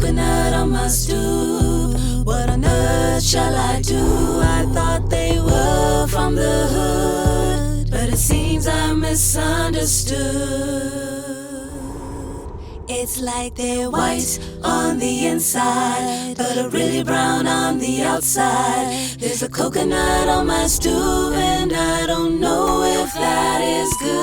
coconut on my stoop. What on earth shall I do? I thought they were from the hood, but it seems I misunderstood. It's like they're white on the inside, but are really brown on the outside. There's a coconut on my stoop, and I don't know if that is good.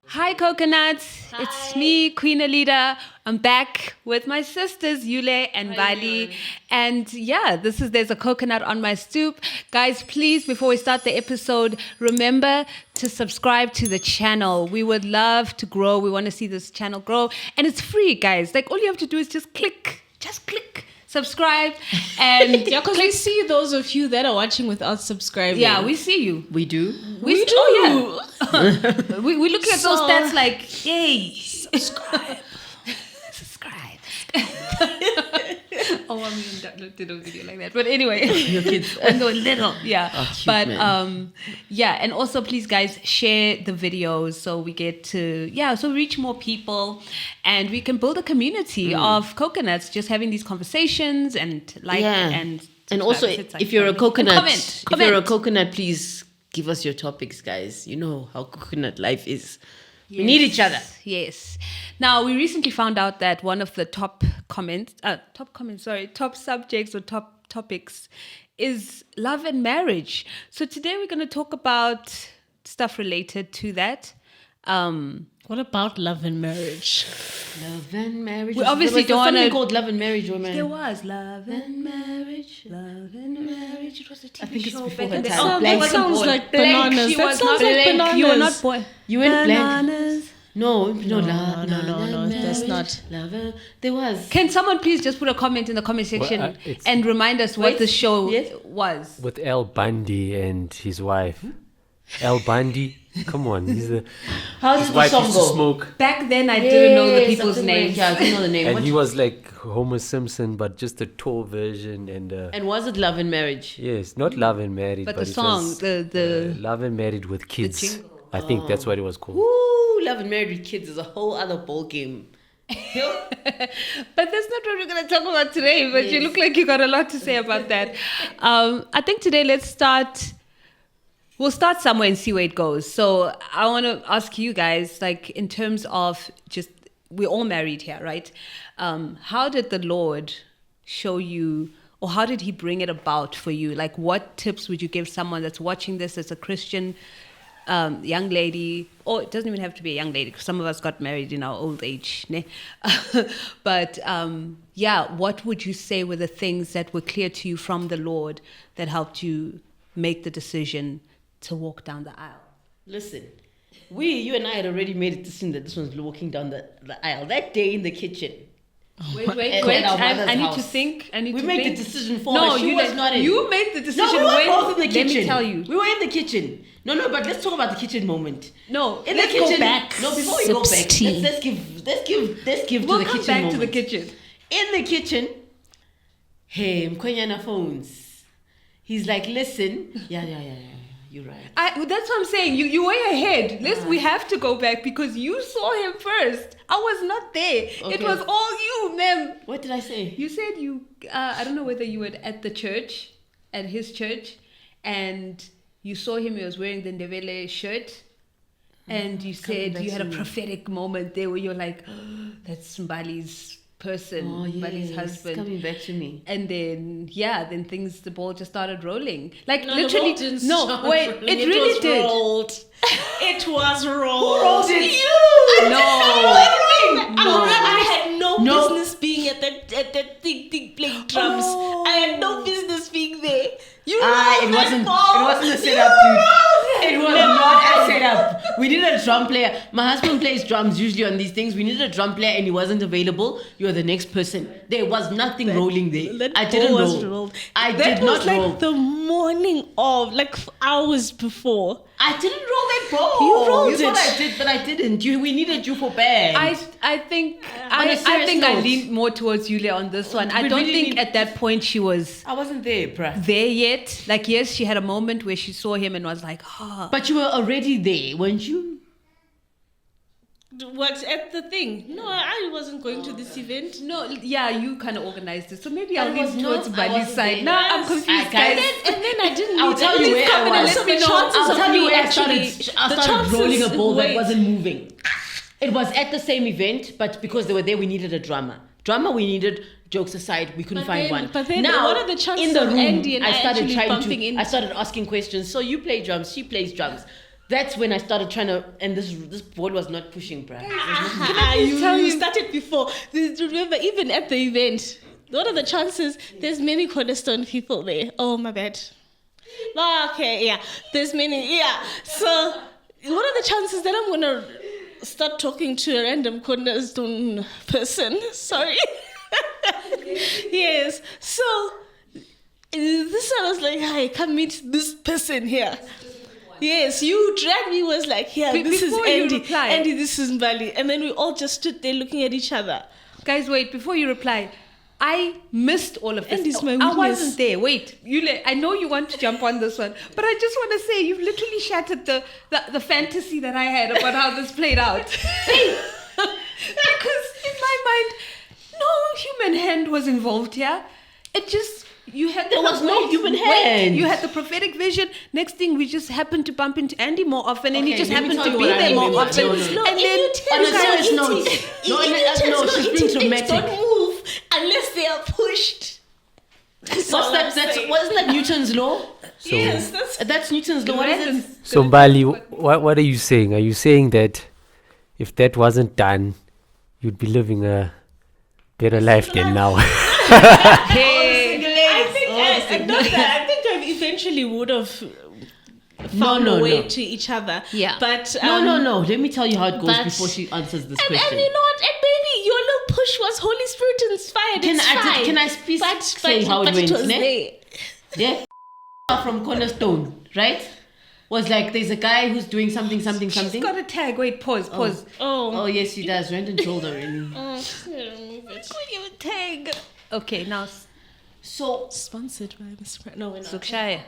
Hi coconuts, Hi. It's me, Queen Alita. I'm back with my sisters Yule and Mbali. And yeah, there's a coconut on my stoop. Guys, please, before we start the episode, remember to subscribe to the channel. We would love to grow. We want to see this channel grow. And it's free, guys. Like all you have to do is just click, subscribe. And Yeah, because we see those of you that are watching without subscribing. yeah, we see you. We do. We do. Oh, yeah. we look at those So- stats like, yay, subscribe. Oh, I mean, that did a video like that. But anyway, Your kids. when they were little, yeah. Oh, cute, But man. yeah, and also please, guys, share the videos so we get to reach more people, and we can build a community of coconuts, just having these conversations and and also, subscribe. It's like- if you're a coconut, comment. if you're a coconut, please give us your topics, guys. You know how coconut life is. We need each other. Yes. Now, we recently found out that one of the top subjects or top topics is love and marriage. So today we're going to talk about stuff related to that. What about love and marriage? Love and marriage. We obviously there was don't something wanna- called Love and Marriage, woman. There was love and marriage. It was a TV I think it's show before back in her the- time. Oh, That Blank sounds boy. like Blank. bananas. She That was sounds not like blank. bananas. You were not boy. You went blank. Bananas. No, No, that's marriage, not. Love and, there was. Can someone please just put a comment in the comment section it's- and remind us what Wait, the show yes? was? With Al Bundy and his wife. Al Bundy, come on, How his did the wife song used to go? smoke, Back then, I didn't know the Yes, people's something like- names. Yeah, I didn't know the name. and What- he was like Homer Simpson, but just a tall version. And was it Love and Marriage? Yes, not Love and Married, But but the it song, was, the Love and Married with Kids. jingle. I think that's what it was called. Ooh, Love and Married with Kids is a whole other ball game. But that's not what we're going to talk about today. But you look like you got a lot to say about that. I think today we'll start somewhere and see where it goes. So I want to ask you guys, like in terms of just, we're all married here, right? How did the Lord show you, or how did he bring it about for you? Like what tips would you give someone that's watching this as a Christian young lady, or it doesn't even have to be a young lady, because some of us got married in our old age, ne? But what would you say were the things that were clear to you from the Lord that helped you make the decision to walk down the aisle? Listen, you and I had already made a decision that this one's walking down the aisle. That day in the kitchen. Wait, At our mother's I need to house. think. We made the decision for No, her. She you was not in. You made the decision. No, we were when, both in the kitchen. Let me tell you. We were in the kitchen. No, but let's talk about the kitchen moment. No, In let's the kitchen. go back. No, before we go back, 16. let's give We'll to the come kitchen back moment. to the kitchen. In the kitchen, hey, Mkwanyana phones. He's like, listen. Yeah, you're right. That's what I'm saying. You way ahead. We have to go back because you saw him first. I was not there. It Okay. was all you, ma'am. What did I say? You said I don't know whether you were at the church, at his church, and you saw him. He was wearing the Ndebele shirt, and you said back you had to a me. prophetic moment there where you're like, that's Mbali's person, Oh, Mbali's yes, husband. coming back to me. And then the ball just started rolling. Like No, literally, the ball didn't no, start wait, rolling. it really was did. Rolled. It was rolled. Who rolled it? You. No. I had no No. business being at that thing playing drums. Oh. I had no business being there. You It rolled that wasn't ball. a setup, dude. It was not a setup. We needed a drum player. My husband plays drums usually on these things. We needed a drum player and he wasn't available. You were the next person. There was nothing rolling there. That I didn't ball was roll. rolled. I That did was not like roll. the morning of, like hours before. I didn't roll that ball. You rolled You thought it. I did, but I didn't. We needed you for band. I think On a I serious think I note. leaned more towards Yule on this one. I We don't really think need- at that point she was I wasn't there, bruh. there yet. Like yes, she had a moment where she saw him and was like, But you were already there, weren't you? What, at the thing? No, I wasn't going to this event. No, yeah, you kind of organized it. So maybe I'll was lean towards not- I Mbali's wasn't side. there. Now I'm Yes. confused, Guys. guys. And then I didn't I'll need tell that. you Just where come I in and was. let me know. I'll tell you where I started The chances rolling a ball that wait. wasn't moving. It was at the same event, but because they were there, we needed a drama. Drama we needed. Jokes aside, we couldn't find one. But then now, what are the chances in the of room, Andy and I started actually trying bumping to. in? I started asking questions. So you play drums, she plays drums. That's when I started trying to, and this board was not pushing, bruh. You started before. Remember, even at the event, what are the chances? There's many Cornerstone people there. Oh, my bad. Okay, yeah. There's many, yeah. So, what are the chances that I'm going to start talking to a random Cornerstone person? Sorry. Yes. So, this one was like, hi, come meet this person here. Yes, you dragged me, was like, yeah, this is before you Andy. reply. Andy, this is Mbali. And then we all just stood there looking at each other. Guys, wait, before you reply, I missed all of this. Andy's my I weakness. wasn't there. Wait, Yule, I know you want to jump on this one, but I just want to say you've literally shattered the fantasy that I had about how this played out. Because in my mind, no human hand was involved here. It just, you had There was no human hand. You had the prophetic vision. Next thing, we just happened to bump into Andy more often, and he Okay, just let me happened tell to you be what I there more remember. often. No, no, no. And then, On a serious note, she's being Things dramatic. don't move unless they are pushed. Wasn't that Newton's law? So, Yes, That's Newton's law. What is it? so Mbali, what are you saying? Are you saying that if that wasn't done, you'd be living a better life than now? I think I eventually would have found No, a way no. to each other. Yeah. But No. Let me tell you how it goes but- before she answers this And question. you know what? And baby, your little push was Holy Spirit inspired. Can I please say how it went? was Ne? there. Yeah. From Cornerstone, right? Was like, there's a guy who's doing something. she's got a tag. Wait, pause. Oh, yes, she does. Brandon told her. Tag. Okay, now So Sponsored by Mr. No, we're not. Sukshaya.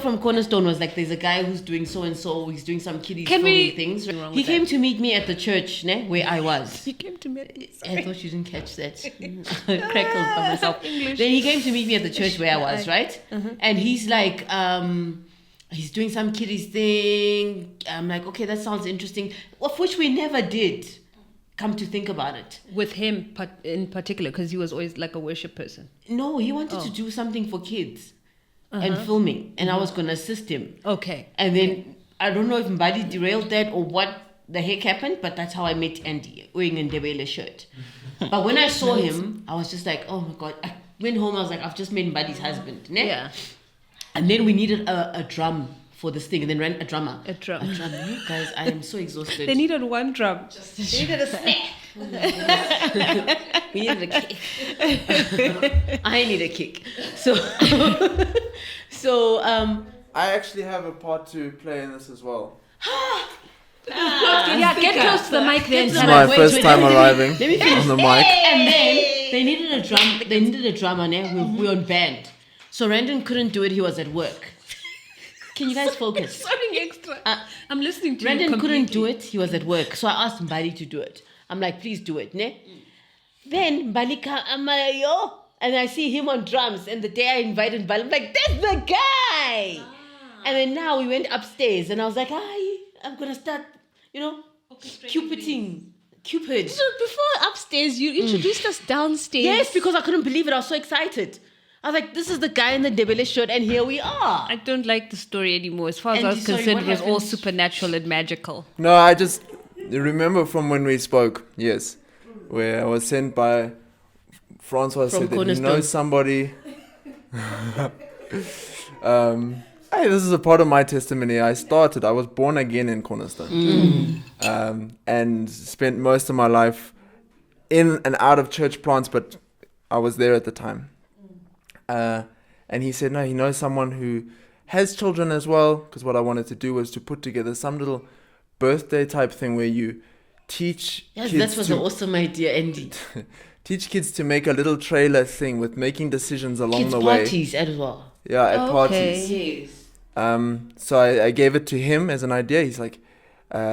from Cornerstone was like, there's a guy who's doing so and so. He's doing some kiddies Can filming we- things. wrong He with came to meet me at the church, ne, where I was. You came to me. I thought you didn't catch that. I crackled by myself. Then he came to meet me at the church where I was, right? And he's like, he's doing some kiddies thing. I'm like, okay, that sounds interesting. Of which we never did. Come to think about it. With him in particular, because he was always like a worship person. No, he wanted to do something for kids and filming. And I was going to assist him. Okay. And then I don't know if Mbali derailed that or what the heck happened, but that's how I met Andy wearing a Ndebele shirt. But when I saw him, I was just like, oh my God. I went home, I was like, I've just met Mbali's husband. Ne? Yeah. And then we needed a drum for this thing, and then ran a drummer. A drum. You guys, I am so exhausted. They needed one drum. We needed a snap. We needed a kick. I need a kick. So, I actually have a part to play in this as well. Yeah, get close to the mic then. This is tell my us. first time arriving let me finish. on the mic. And then they needed a drum. They needed a drummer. Ne? We were on band. So Randon couldn't do it. He was at work. Can you guys focus? Something extra. I'm listening to Randon you couldn't do completely. it. He was at work. So I asked Mbali to do it. I'm like, please do it. Ne? Then Mbali I'm like, yo. And I see him on drums. And the day I invited Mbali, I'm like, that's the guy. And then now we went upstairs. And I was like, hi, I'm going to start, Cupid. So before upstairs, you introduced us downstairs. Yes, because I couldn't believe it. I was so excited. I was like, this is the guy in the Ndebele shirt, and here we are. I don't like the story anymore. As far as I Andy, was sorry, concerned, what it was all happened? supernatural and magical. No, I just remember from when we spoke, yes, where I was sent by Francois From said that he Cornerstone. knows somebody. Hey, this is a part of my testimony. I was born again in Cornerstone. And spent most of my life in and out of church plants, but I was there at the time. And he said, no, he knows someone who has children as well, because what I wanted to do was to put together some little birthday type thing where you teach Yes, kids that was to an awesome idea, Andy. teach kids to make a little trailer thing with making decisions along Kids the way. parties as well. Yeah, at Okay. parties. Yes. So I gave it to him as an idea. He's like,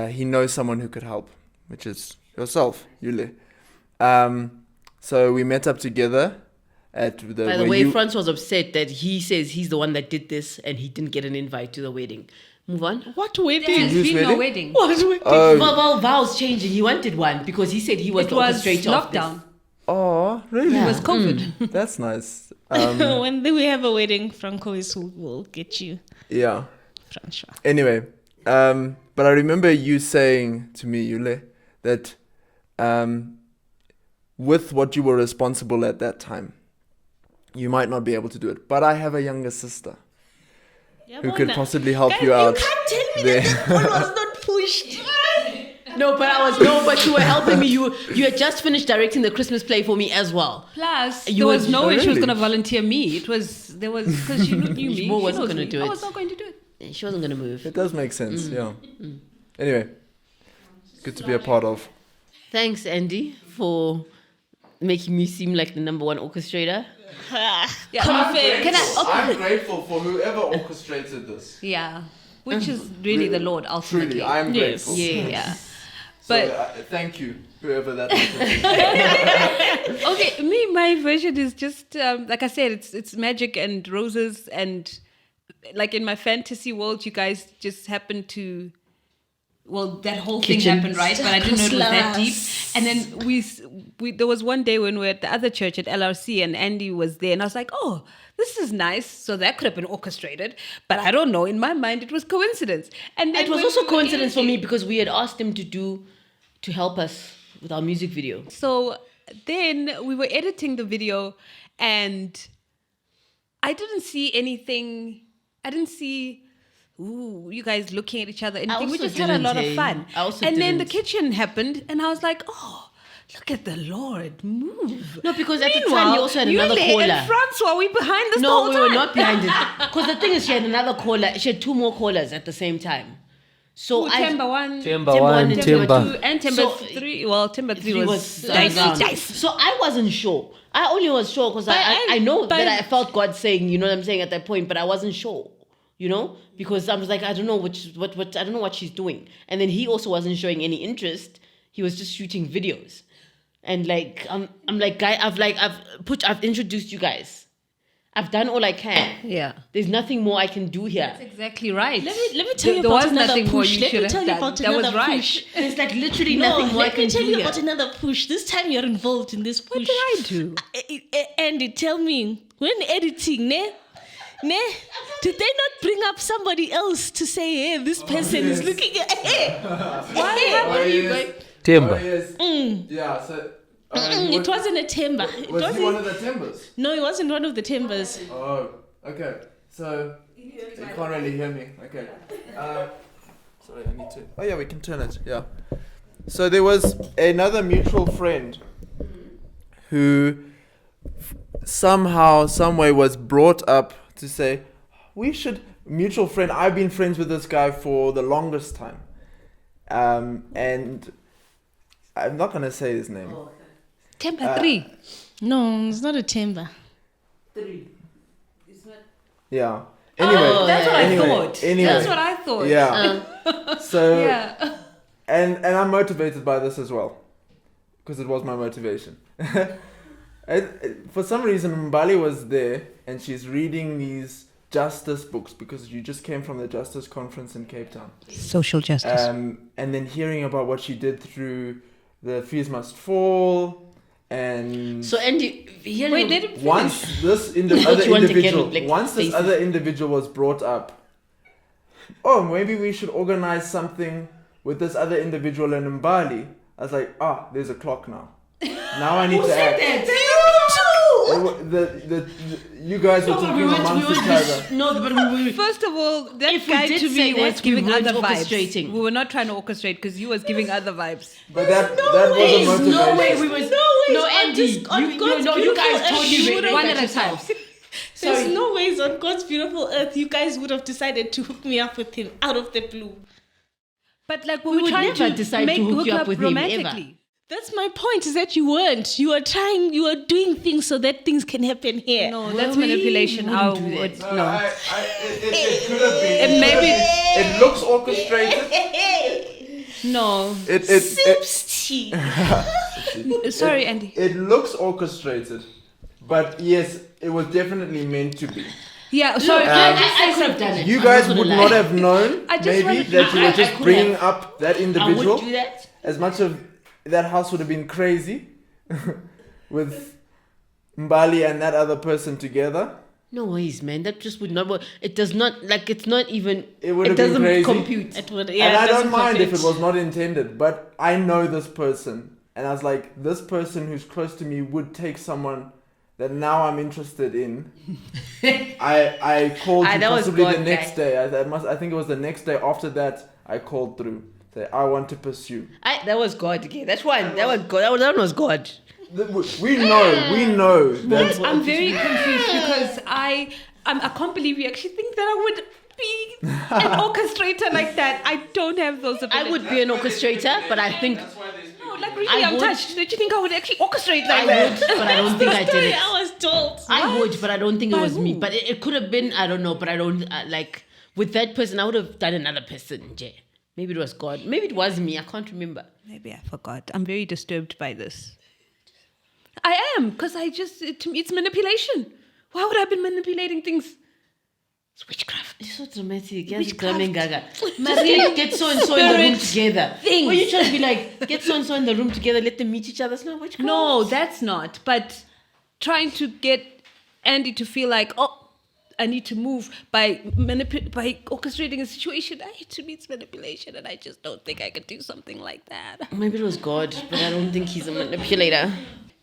he knows someone who could help, which is yourself, Yule. So we met up together at the. By the way, Franz was upset that he says he's the one that did this and he didn't get an invite to the wedding. Move on. What wedding? There's Whose been no wedding? wedding. What wedding? Well, vows changing. He wanted one because he said he was It the was orchestrator of this. lockdown. Oh, really? It was COVID. That's nice. When we have a wedding, Franco is who will get you. Yeah. Francois. Anyway, but I remember you saying to me, Yule, that with what you were responsible at that time, you might not be able to do it. But I have a younger sister who could possibly help you out. You can't tell me there. that this one was not pushed. But you were helping me. You had just finished directing the Christmas play for me as well. Plus, You there was was- no way she was really? going to volunteer me. Because she knew me. Mo She wasn't knows gonna me. do I it. was not going to do it. She wasn't going to move. It does make sense, yeah. Anyway, good to be a part of. Thanks, Andy, for making me seem like the number one orchestrator. Yeah, Confirmed. I'm grateful for whoever orchestrated this. Yeah. Which is really the Lord, ultimately. Truly, I'm Yes. grateful. Yeah. So, But thank you, whoever that was. okay, my version is just like I said, it's magic and roses, and like in my fantasy world, you guys just happen to. Well, that whole thing Kitchen. happened, right? But I didn't know it was that deep. Plus. And then we there was one day when we were at the other church at LRC, and Andy was there, and I was like, oh, this is nice. So that could have been orchestrated, but I don't know. In my mind, it was coincidence. And then It was when also we were coincidence for me editing- because we had asked him to help us with our music video. So then we were editing the video, and I didn't see anything. I didn't see, ooh, you guys looking at each other. Anything. We also just had a lot of didn't, fun. I also And then the didn't. kitchen happened, and I was like, oh, look at the Lord move. No, because at the time Meanwhile, he also had another Yule caller. and Francois, we behind this the No, whole we time. were not behind it. Because the thing is, she had another caller. She had two more callers at the same time. So Ooh, Timber 1, Timber Timber 1, one and Timber. Timber 2, and Timber So, 3. Well, Timber 3 Three was dicey. dicey. So I wasn't sure. I only was sure because I know that I felt God saying, you know what I'm saying, at that point, but I wasn't sure, you know, because I was like, I don't know what I don't know what she's doing. And then he also wasn't showing any interest. He was just shooting videos. And like I'm like, guy, I've introduced you guys. I've done all I can. Yeah. There's nothing more I can do here. That's exactly right. Let me tell you There about was another nothing more push. you Let should me have tell you done. about That was another right. push. There's like literally No, nothing more I let can me tell do you here. about another push. This time you're involved in this push. What did I do? Andy, tell me, when editing, did they not bring up somebody else to say, hey, this person is looking at, hey, Timber. Yeah, so... it wasn't a timber. It Was he wasn't, one of the timbers? no, it wasn't one of the timbers. Oh, okay. So, you can't really hear me. Okay. Sorry, I need to... Oh, yeah, we can turn it. Yeah. So there was another mutual friend who somehow, some way was brought up to say, we should... Mutual friend, I've been friends with this guy for the longest time. And I'm not going to say his name. Timber 3. No, it's not a timber. Yeah. Anyway, That's what I thought. Anyway, That's what I thought. yeah. So Yeah. and I'm motivated by this as well, because it was my motivation. For some reason, Mbali was there, and she's reading these justice books because you just came from the Justice Conference in Cape Town. Social justice. And then hearing about what she did through the Fees Must Fall, and So Andy, hearing Wait, let him finish. once this What you want to get with, like, once this faces. other individual was brought up, oh, maybe we should organize something with this other individual in Mbali. I was like, there's a clock now. Now I need to act. You guys were talking amongst each other. No, but we First of all, that If we guy did to say me that, was we giving weren't other vibes. orchestrating. We were not trying to orchestrate because you was giving other vibes. But that was a motivation. no way we was ways no on Andy. this- on You God's guys beautiful totally earth. read One that at a time. yourself. There's no ways on God's beautiful earth you guys would have decided to hook me up with him out of the blue. But like we We were would trying never to decide to make hook hook you up up with him, ever. romantically. That's my point, is that you weren't. You were doing things so that things can happen here. No, Well, that's we manipulation. How wouldn't do would that. no? It could have been. And maybe It looks orchestrated. No. Sorry, Andy. It looks orchestrated, but yes, it was definitely meant to be. Yeah, sorry. I could have done it. You I'm guys not would gonna not lie. have known I just maybe wanted- that you were I just could bringing have. up that I individual. would do that. As much of that house would have been crazy with Mbali and that other person together. No ways, man. That just would not work. It does not, like, it's not even, It would have doesn't been crazy. compute. It would, And yeah, I it don't doesn't mind if compute. it was not intended, but I know this person. And I was like, this person who's close to me would take someone that now I'm interested in. I called you That was possibly the God, next guy. day. I think it was the next day after that I called through. Say, I want to pursue. That was God. Okay, that's one. That was God. That one was God. We know that. I'm very confused because I can't believe you actually think that I would be an orchestrator like that. I don't have those abilities. I would be an orchestrator, but I think No, like really, I'm would. touched. Don't you think I would actually orchestrate like I that? would, but I don't think I did it. I was told. I would, but I don't think it By was me. who? But it could have been, I don't know, but I don't, like, with that person, I would have done another person, Jay. Maybe it was God. Maybe it was me. I can't remember. Maybe I forgot. I'm very disturbed by this. I am, because to me, it's manipulation. Why would I have been manipulating things? It's witchcraft. It's so dramatic. Yes, Witchcraft. Gaga. Get so and so in the room together. things. Or you trying to be like, get so and so in the room together, let them meet each other. It's not witchcraft. No, that's not. But trying to get Andy to feel like, oh, I need to move by orchestrating a situation. To me, it's manipulation, and I just don't think I could do something like that. Maybe it was God, but I don't think he's a manipulator.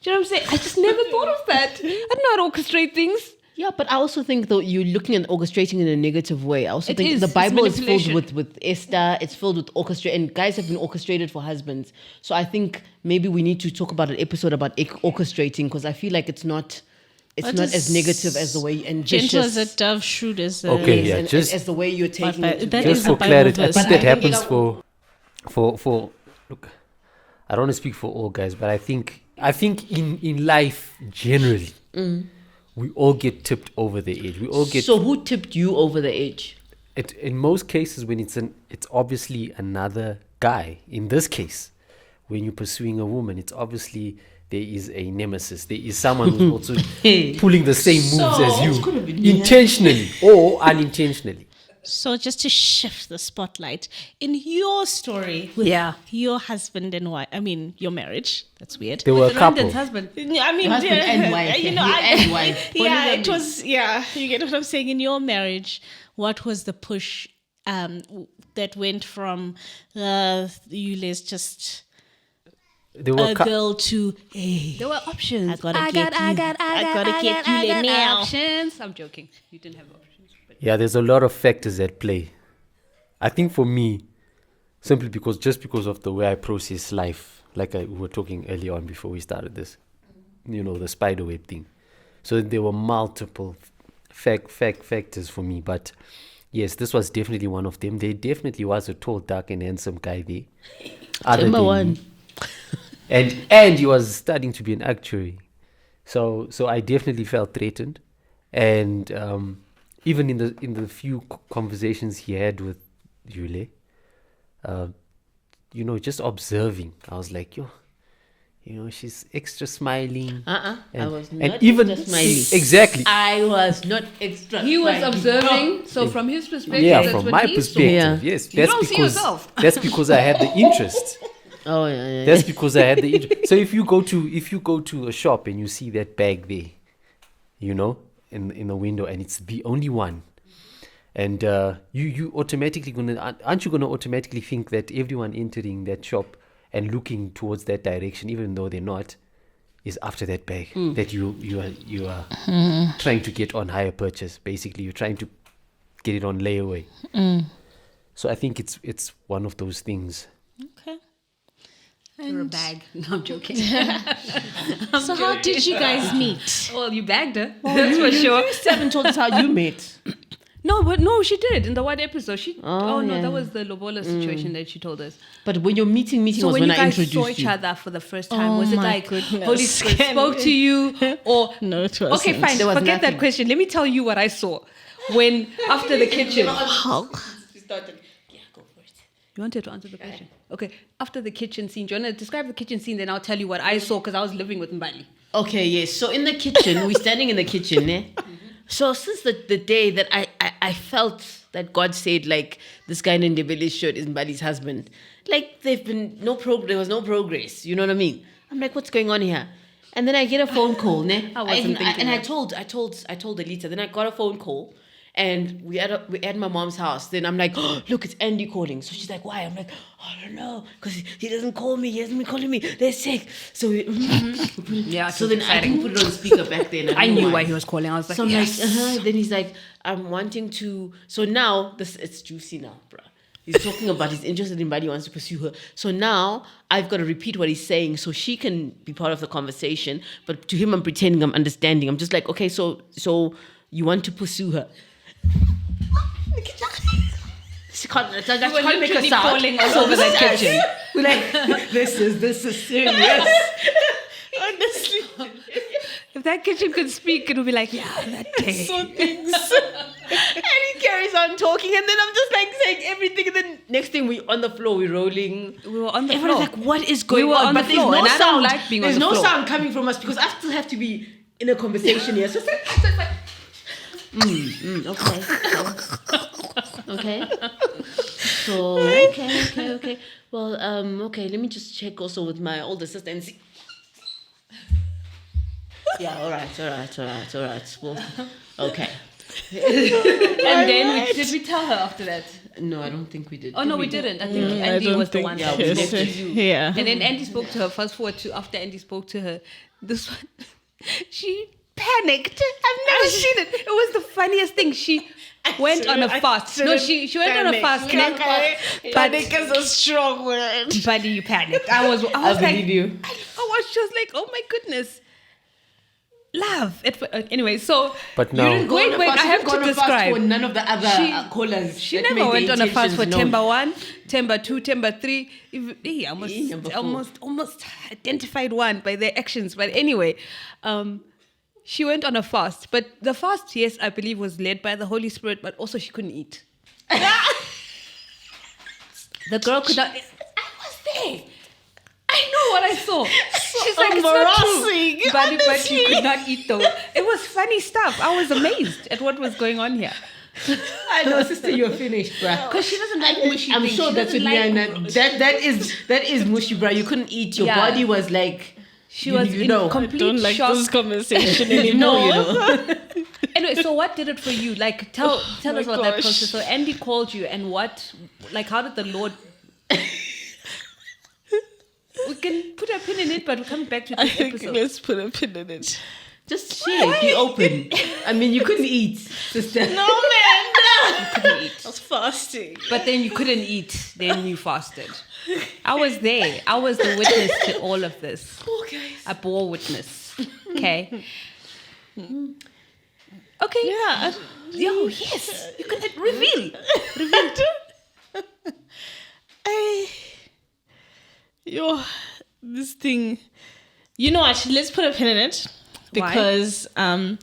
Do you know what I'm saying? I just never thought of that. I don't know how to orchestrate things. Yeah, but I also think though you're looking at orchestrating in a negative way. I also It think is. the It's Bible is filled manipulation. with Esther. It's filled with orchestrate, and guys have been orchestrated for husbands. So I think maybe we need to talk about an episode about orchestrating, because I feel like it's not What as is negative as the way and Gentle as a vicious dove, shrewd as a... Okay, yeah, and just- as the way you're taking it. To that be. is Just a for Bible clarity, I verse. think But that I think happens for look. I don't want to speak for all guys, but I think in life generally, we all get tipped over the edge. We all get So who tipped you over the edge? in most cases when it's obviously another guy. In this case, when you're pursuing a woman, it's obviously there is a nemesis. There is someone who's also pulling the same moves as could have been you, me. intentionally or unintentionally. So just to shift the spotlight, in your story with your husband and wife, I mean, your marriage, that's weird. There were a couple. Rwandan's husband. I mean, Husband and wife, you know, yeah, and wife. yeah, it Polygamy. was, you get what I'm saying? In your marriage, what was the push that went from Yule's just There were a girl to, hey, There were options. I gotta get Yule now. options. I'm joking. You didn't have options. But Yeah, there's a lot of factors at play. I think for me, simply because of the way I process life, like we were talking earlier on before we started this, the spiderweb thing. So there were multiple factors for me, but yes, this was definitely one of them. There definitely was a tall, dark, and handsome guy there. Other Number than one. me. And he was studying to be an actuary. So I definitely felt threatened. And even in the few conversations he had with Yule, just observing, I was like, she's extra smiling. I And- was and not even extra smiling. exactly. I was not extra he was smiling. observing, so from his perspective, Yeah, that's from what my he perspective, saw. yes. You That's don't see because yourself. that's because I had the interest. Oh yeah. That's because I had the interest. So if you go to a shop and you see that bag there, in the window, and it's the only one, and you automatically aren't you gonna automatically think that everyone entering that shop and looking towards that direction, even though they're not, is after that bag that you are trying to get on hire purchase. Basically, you're trying to get it on layaway. So I think it's one of those things. Okay. You're a bag. No, I'm joking. So how did you guys meet? Well, you bagged her. That's for sure. You still haven't told us how you met. No, she did in the one episode. No, yeah. that was the Lobola situation that she told us. But when your meeting So was when when you I guys introduced saw each you. other for the first time, was it my like goodness. Holy Spirit spoke to you, or No, it wasn't. okay, fine, There was forget nothing. that question. Let me tell you what I saw when after the kitchen. How? She started. Yeah, go for it. You wanted to answer the question. Okay, after the kitchen scene, do you want to describe the kitchen scene? Then I'll tell you what I saw because I was living with Mbali. Okay, yes. So in the kitchen, we're standing in the kitchen, eh? So since the day that I felt that God said, like, this guy in Ndebele's shirt is Mbali's husband, like, there was no progress. You know what I mean? I'm like, what's going on here? And then I get a phone call, ne? I told Alita. Then I got a phone call. And we at my mom's house. Then I'm like, oh, look, it's Andy calling. So she's like, why? I'm like, oh, I don't know, because he doesn't call me. He hasn't been calling me. They're sick. So yeah. So then I didn't put it on speaker back then. I knew why he was calling. I was like, so I'm yes. like, Then he's like, I'm wanting to. So now it's juicy now, bro. He's talking about he's interested in Mbali, wants to pursue her. So now I've got to repeat what he's saying so she can be part of the conversation. But to him, I'm pretending I'm understanding. I'm just like, okay, so you want to pursue her. She can't make a sound. Falling all over the kitchen. We're like, this is serious. Honestly. If that kitchen could speak, it would be like, yeah, that day. So things. And he carries on talking, and then I'm just like saying everything, and then next thing we on the floor, we're rolling. We were on the Everyone's floor. like, what is going were on But the there's floor, no and I don't sound. like being on There's the no floor. sound coming from us because I still have to be in a conversation here. So it's like, okay. So okay. Well, okay. Let me just check also with my older sister and see. Yeah, all right. Well, okay. And then did we tell her after that? No, I don't think we did. Oh, no, we didn't. I think I Andy don't was the think one yeah, that we spoke left to you. Yeah. And then Andy spoke to her. Fast forward to after Andy spoke to her. This one, she panicked. I've never seen it. It was the funniest thing. She went on a fast. No, she went on a fast. Panic is a strong word. Buddy, you panicked. I was I like, believe you. she was like, oh my goodness. Love. Anyway, so. But now, Wait, I have to describe. For none of the other callers. She that never made went the on a fast for intentions known. Temba 1, Temba 2, Temba 3. Number 4. Almost identified one by their actions. But anyway, she went on a fast. But the fast, yes, I believe was led by the Holy Spirit, but also she couldn't eat. The girl could not. I was there. I know what I saw. She's like, it's not true. But you could not eat though. It was funny stuff. I was amazed at what was going on here. I know, sister, you're finished, bruh. Because she doesn't like mushy I'm things. sure She that's what doesn't Liana. That is mushy, bruh. You couldn't eat. Your Yeah. body was like. She was in complete Don't like shock. this conversation anymore. Anyway, so what did it for you? Like, tell us about that gosh. process. So Andy called you, and how did the Lord? We can put a pin in it, but we're coming back to I this think episode. let's put a pin in it. Just share, be open. I mean, you couldn't eat, sister. No, man, no. You couldn't eat. I was fasting. But then you couldn't eat. Then you fasted. I was there. I was the witness to all of this. Poor guys. I bore witness. Okay. Okay. Yeah. Yo, yes. You can reveal. This thing. You know what? Let's put a pin in it because I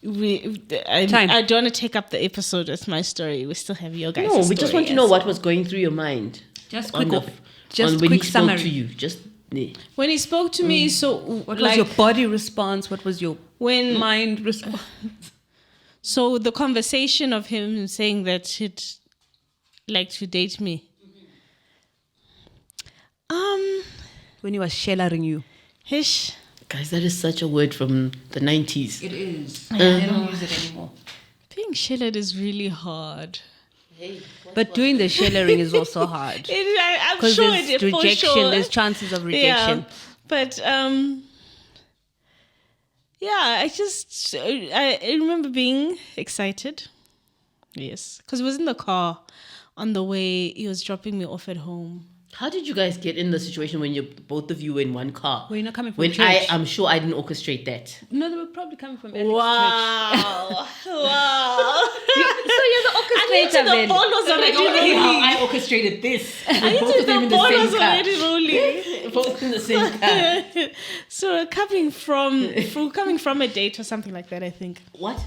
don't want to take up the episode with my story. We still have your guys' No, we story just want to as know well. what was going through your mind. Just on quick, the- on when quick he spoke summary. to you. Just yeah. When he spoke to me, so What was your body response? What was your mind response? So the conversation of him saying that he'd like to date me. When he was shellering you. Hish. Guys, that is such a word from the 90s. It is. They don't use it anymore. Being shellered is really hard. But doing the shellering is also hard. I'm Because sure there's it is, for rejection, sure. there's chances of rejection. Yeah, but I remember being excited. Yes, because it was in the car on the way. He was dropping me off at home. How did you guys get in the situation when both of you were in one car? Were you not coming from When church? I'm sure I didn't orchestrate that. No, they were probably coming from Eric's Wow, wow! So you're the orchestrator, The then. ball was already rolling. I orchestrated this. I Both of them the in the ball same was car. already rolling. Both in the same car. So we're coming from a date or something like that. I think What?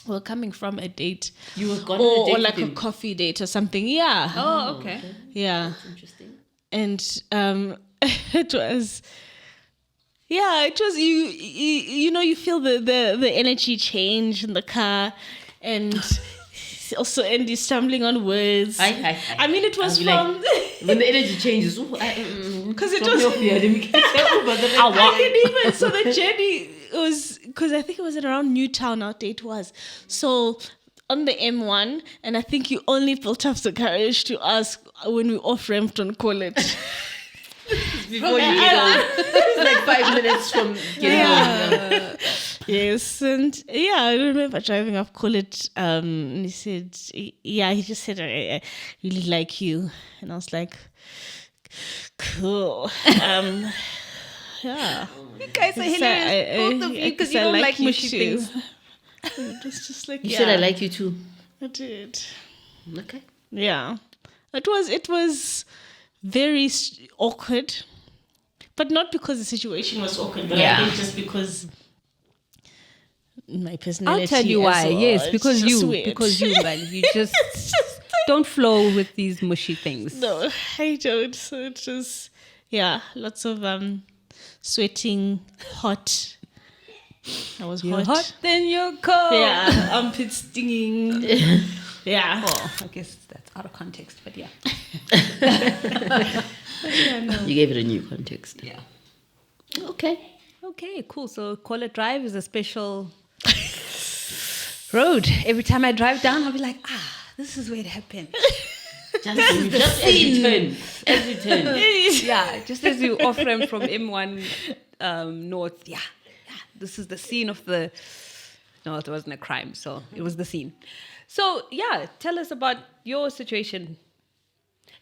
we're coming from a date, You were gone on a date or like with a him? coffee date or something. Yeah, Oh, okay. yeah. Interesting. and it was. Yeah, it was you feel the energy change in the car, and also Andy stumbling on words. I mean, it was from when the energy changes. Because it was. I can even so the journey was because I think it was at around Newtown. Our date was so on the M1, and I think you only built up the courage to ask when we off Rampton College. Before you get home. It's like 5 minutes from getting home. Yes, and I remember driving up college, and he said, he just said, I really like you. And I was like, cool. Yeah. You guys are hilarious, both of you, because you don't like mushy things. It was just like, You said I like you too. I did. Okay. Yeah. It was very awkward, but not because the situation was awkward, but I think just because my personality. I'll tell you why. Yes, because you, Mbali, you just don't flow with these mushy things. No, I don't. So it was, lots of sweating, hot. I was You're hot, then you're cold. Yeah, armpit stinging. Yeah. Oh, I guess that's out of context, but yeah. You gave it a new context. Yeah. Okay, cool. So Call It Drive is a special road. Every time I drive down, I'll be like, this is where it happened. Just as you turn. Yeah, just as you off ramp from M1 north. Yeah. This is the scene of the... No, it wasn't a crime, so it was the scene. So, tell us about your situation.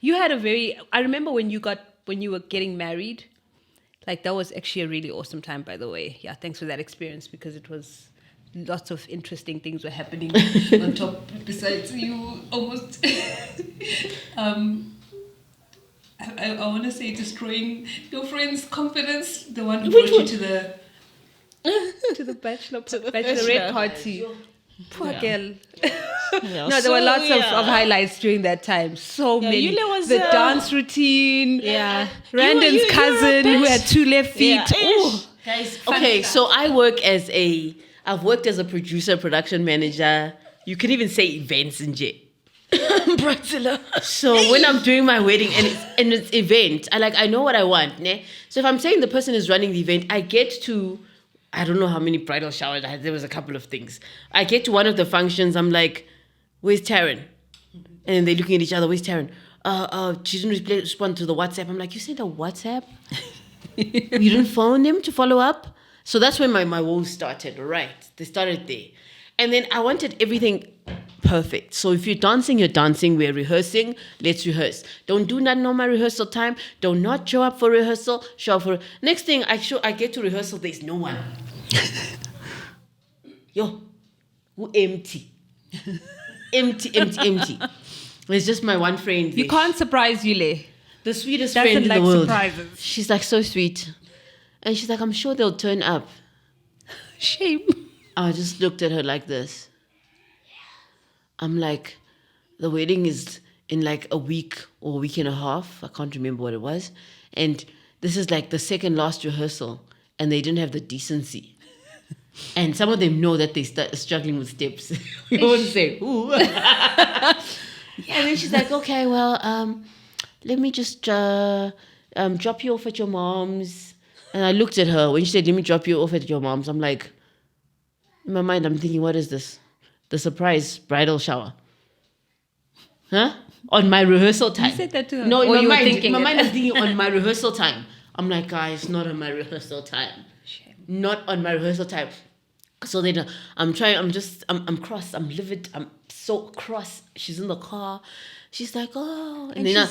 You had I remember when you were getting married, like that was actually a really awesome time, by the way. Yeah, thanks for that experience, because it was lots of interesting things were happening on top, besides you almost, I want to say destroying your friend's confidence, the one who brought you to the bachelorette party. Poor girl. No, there were lots of highlights during that time. So many. Yule was the dance routine. Yeah. Randon's cousin who had 2 left feet. Yeah. Guys, okay, so I've worked as a producer, production manager. You can even say events in J. So when I'm doing my wedding and it's event, I know what I want. Ne? So if I'm saying the person is running the event, I get to, I don't know how many bridal showers I had. There was a couple of things. I get to one of the functions. I'm like, where's Taryn? And they're looking at each other. Where's Taryn? She didn't respond to the WhatsApp. I'm like, you sent a WhatsApp? You didn't phone them to follow up? So that's when my woes started, right? They started there. And then I wanted everything perfect. So if you're dancing, we're rehearsing, let's rehearse. Don't do nothing on my rehearsal time. Do not show up for rehearsal, show up for... Next thing, I get to rehearsal, there's no one. Yo, who empty? Empty. It's just my one friend. You can't surprise Yule. The sweetest friend in the world. Surprises. She's like so sweet. And she's like, I'm sure they'll turn up. Shame. I just looked at her like this. I'm like, the wedding is in like a week or a week and a half. I can't remember what it was. And this is like the second last rehearsal. And they didn't have the decency. And some of them know that they start struggling with steps. We won't say, ooh. And then she's like, okay, well, let me just drop you off at your mom's. And I looked at her. When she said, let me drop you off at your mom's, I'm like, in my mind, I'm thinking, what is this? The surprise bridal shower. Huh? On my rehearsal time. You said that to her? No, in or my mind is thinking on my rehearsal time. I'm like, guys, not on my rehearsal time. Shame. Not on my rehearsal time. So then I'm cross. I'm livid. I'm so cross. She's in the car. She's like, oh. And then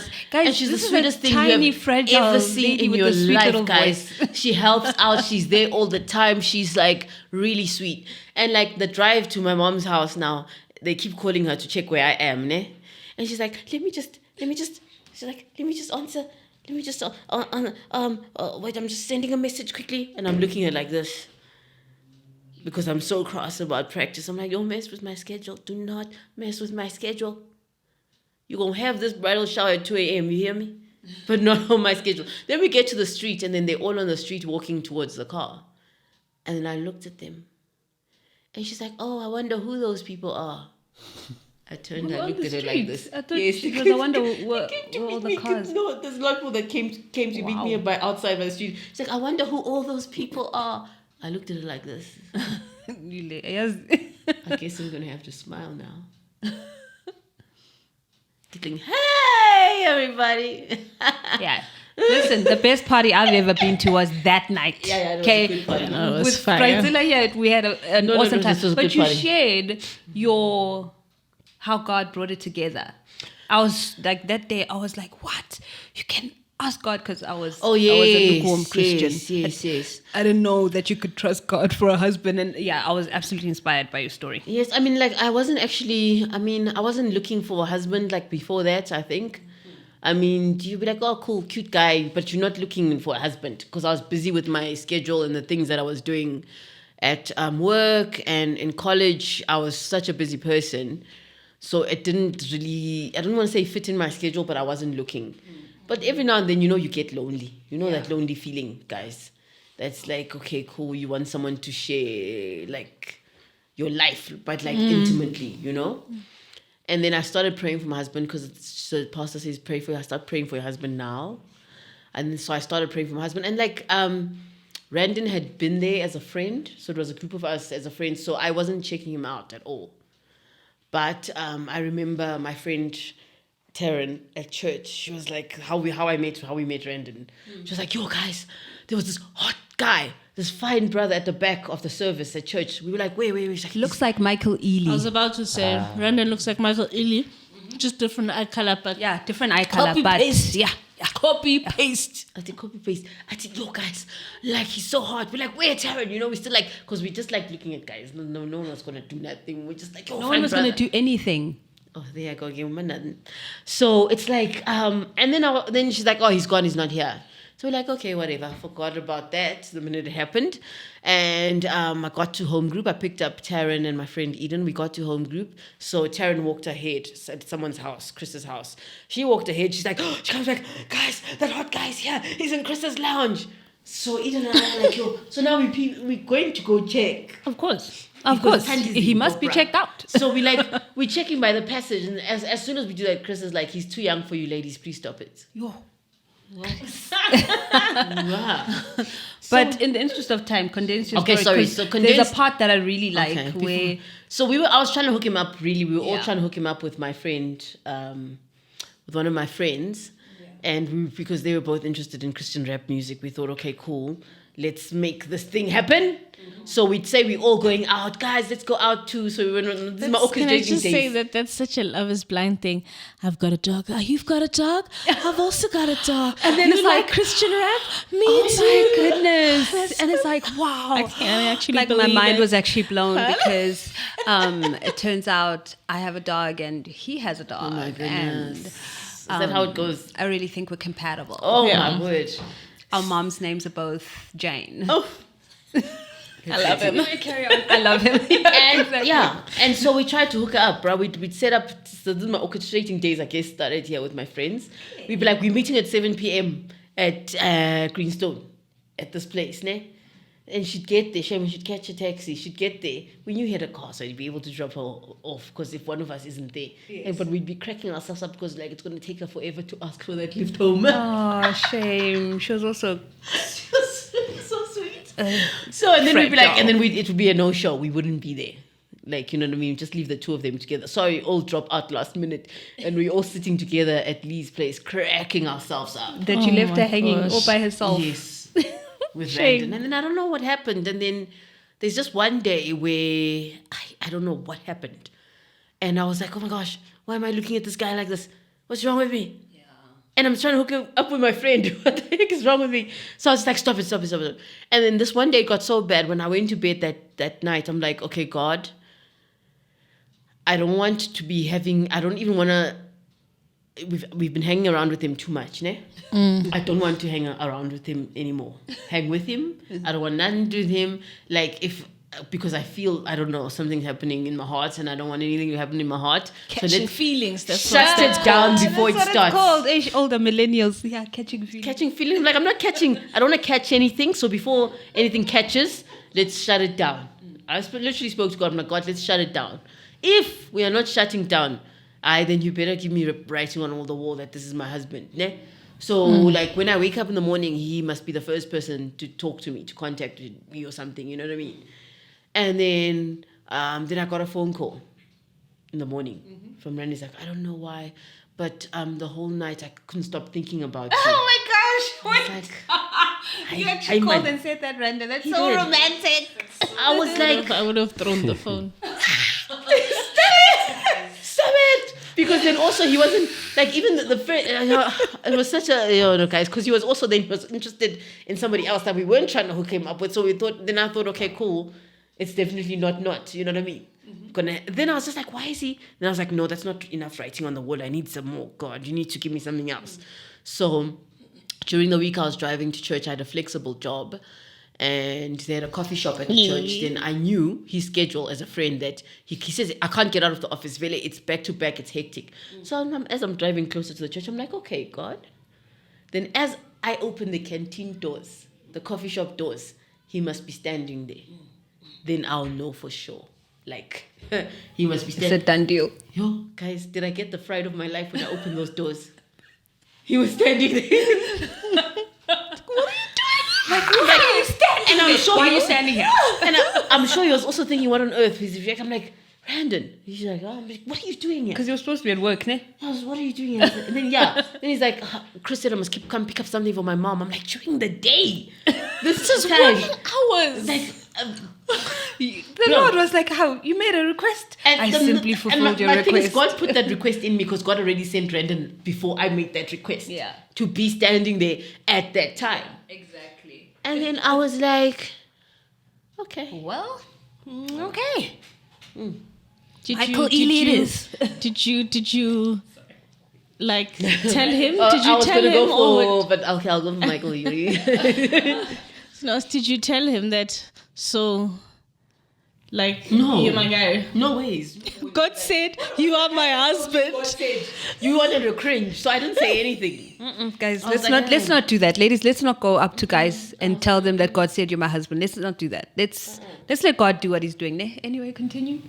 she's the sweetest thing you have ever seen in your life, guys. She helps out. She's there all the time. She's like really sweet. And like the drive to my mom's house now, they keep calling her to check where I am, ne? And she's like, let me just answer. Wait, I'm just sending a message quickly. And I'm looking at her like this. Because I'm so cross about practice. I'm like, don't mess with my schedule. Do not mess with my schedule. You're going to have this bridal shower at 2 a.m., you hear me? but not on my schedule. Then we get to the street, and then they're all on the street walking towards the car. And then I looked at them. And she's like, oh, I wonder who those people are. I turned, I looked at her like this. I thought Yes. because I wonder where all the Me, cars. no, there's a lot of people that came to meet me outside my street. She's like, I wonder who all those people are. I looked at her like this. Yule, yes. I guess I'm going to have to smile now. Tickling, hey, everybody. Yeah. Listen, the best party I've ever been to was that night. Yeah, it was a good party. No, it was With fire. Brazilla here, we had an awesome time. this was a But good you party. shared how God brought it together. I was like, that day, I was like, what? You can ask God, because I was a lukewarm Christian. Yes. I didn't know that you could trust God for a husband. And yeah, I was absolutely inspired by your story. Yes, I mean, like, I wasn't looking for a husband, like, before that, I think. I mean, you'd be like, oh, cool, cute guy, but you're not looking for a husband, because I was busy with my schedule and the things that I was doing at work and in college. I was such a busy person. So it didn't really, I don't want to say fit in my schedule, but I wasn't looking. But every now and then, you get lonely. That lonely feeling, guys. That's like, okay, cool, you want someone to share, like, your life, but, like, intimately, And then I started praying for my husband, because the pastor says, I start praying for your husband now. And so I started praying for my husband. And, like, Randon had been there as a friend. So it was a group of us as a friend. So I wasn't checking him out at all. But I remember my friend Taryn at church. She was like, how we met Randon. She was like, yo, guys, there was this hot guy, this fine brother at the back of the service at church. We were like, wait. She's like, Looks like Michael Ealy. I was about to say, Randon looks like Michael Ealy, just different eye color, but Yeah, different eye color, Copy but paste. yeah. copy paste. I did copy paste. I said, yo, guys, like, he's so hot. We're like, where, Taryn? We still like, because we just like looking at guys. No one was going to do nothing. We're just like, yo, No fine one was going brother. to do anything. Oh, there I go again. Nothing. So it's like, and then she's like, oh, he's gone. He's not here. So we're like, okay, whatever. I forgot about that the minute it happened. And I got to home group. I picked up Taryn and my friend Eden. We got to home group. So Taryn walked ahead at someone's house, Chris's house. She walked ahead. She's like, she comes back, guys, that hot guy's here. He's in Chris's lounge. So Eden and I are like, yo. So now we're going to go check. Of course. Because Sandy's He the must be opera. checked out. So we're checking by the passage, and as soon as we do that, Chris is like, he's too young for you ladies, please stop it. Yo. Wow. But in the interest of time, condense your Okay, story. sorry. 'cause So there's a part that I really like Okay, where So I was trying to hook him up, really. We were all Yeah. trying to hook him up with my friend, with one of my friends. And because they were both interested in Christian rap music, we thought, okay, cool, let's make this thing happen. So we'd say we're all going out, guys, let's go out too. So we went on this is my Can I orchestrating just say days. that that's such a Love is Blind thing? I've got a dog. Oh, you've got a dog? I've also got a dog. And then you it's like, Christian rap? Me oh too. my goodness. And it's like, wow. I can't actually like my believe mind it. was actually blown because it turns out I have a dog and he has a dog. Oh my And goodness. Is that how it goes? I really think we're compatible. Oh Yeah. my word. Our mom's names are both Jane. Oh. I love him. I love him. And so we tried to hook her up, bro. We'd set up, so this is my orchestrating days, I guess, started here with my friends. We'd be like, we're meeting at 7 p.m. at Greenstone, at this place, ne? And she'd get there, Shem, she'd catch a taxi, she'd get there. We knew he had a car, so he'd be able to drop her off, because if one of us isn't there. But we'd be cracking ourselves up, because like it's going to take her forever to ask for that lift home. Oh, shame. She was also So sweet. So and then we'd be Fred like, and then it would be a no-show. We wouldn't be there. Like, you know what I mean? Just leave the two of them together. Sorry, all drop out last minute. And we're all sitting together at Lee's place, cracking ourselves up. that you left my her hanging gosh. all by herself. Yes. With Shame. Randon. And then I don't know what happened. And then there's just one day where I don't know what happened. And I was like, oh my gosh, why am I looking at this guy like this? What's wrong with me? And I'm trying to hook him up with my friend. What the heck is wrong with me? So I was like, stop it. And then this one day got so bad when I went to bed that night. I'm like, okay, God, I don't even want to, we've been hanging around with him too much, ne? I don't want to hang around with him anymore. Hang with him. I don't want nothing to do with him. Like, if because I feel, I don't know, something happening in my heart and I don't want anything to happen in my heart. Catching feelings. That's shut it down before it That's what starts. it's called. Older millennials. Yeah, catching feelings. Catching feelings. Like, I'm not catching. I don't want to catch anything. So before anything catches, let's shut it down. I literally spoke to God. I'm like, God, let's shut it down. If we are not shutting down, then you better give me writing on all the wall that this is my husband. Ne? So, like, when I wake up in the morning, he must be the first person to talk to me, to contact me or something. You know what I mean? And then I got a phone call in the morning from Randy. He's like, I don't know why, but the whole night I couldn't stop thinking about you. Oh my gosh! Wait. Like, You actually called and said that, Randa. That's He so did. romantic. I was like, I would have thrown the phone. stop it! Because then also he wasn't, like, even the friend, it was such a, guys, because he was also then, he was interested in somebody else that we weren't trying to hook him up with. So I thought, okay, cool. It's definitely not, you know what I mean? Then I was just like, why is he? Then I was like, no, that's not enough writing on the wall. I need some more. God, you need to give me something else. So during the week I was driving to church. I had a flexible job and they had a coffee shop at the church. Then I knew his schedule as a friend that he says, I can't get out of the office. Really, it's back to back. It's hectic. So as I'm driving closer to the church, I'm like, okay, God. Then as I open the canteen doors, the coffee shop doors, he must be standing there. Then I'll know for sure. Like, he must be standing. It's a done deal. Yo, guys, did I get the fright of my life when I opened those doors? He was standing there. Why are you standing? And I'm sure Why are he you was standing here? And I'm sure he was also thinking, what on earth is his reaction? I'm like, Brandon. He's like, oh, I'm like, what are you doing here? Because you're supposed to be at work, ne? I was, what are you doing here? And then, then he's like, Chris said I must come pick up something for my mom. I'm like, during the day. This is Working hours. like, The Lord was like, how? You made a request? I simply fulfilled your my thing is, request. God put that request in me because God already sent Brandon before I made that request. Yeah. To be standing there at that time. Exactly. And then I was like, okay. Well, okay. Did you like tell him? I Did you was tell gonna him go for, but okay, I'll go for Michael. No, did you tell him that? So, like, No. you're my guy. No ways. God said, you are my husband. God said, you wanted to cringe, so I didn't say anything. Guys, I was let's like, not do that. Ladies, let's not go up to guys and tell them that God said you're my husband. Let's not do that. Let's let God do what he's doing. Ne? Anyway, continue.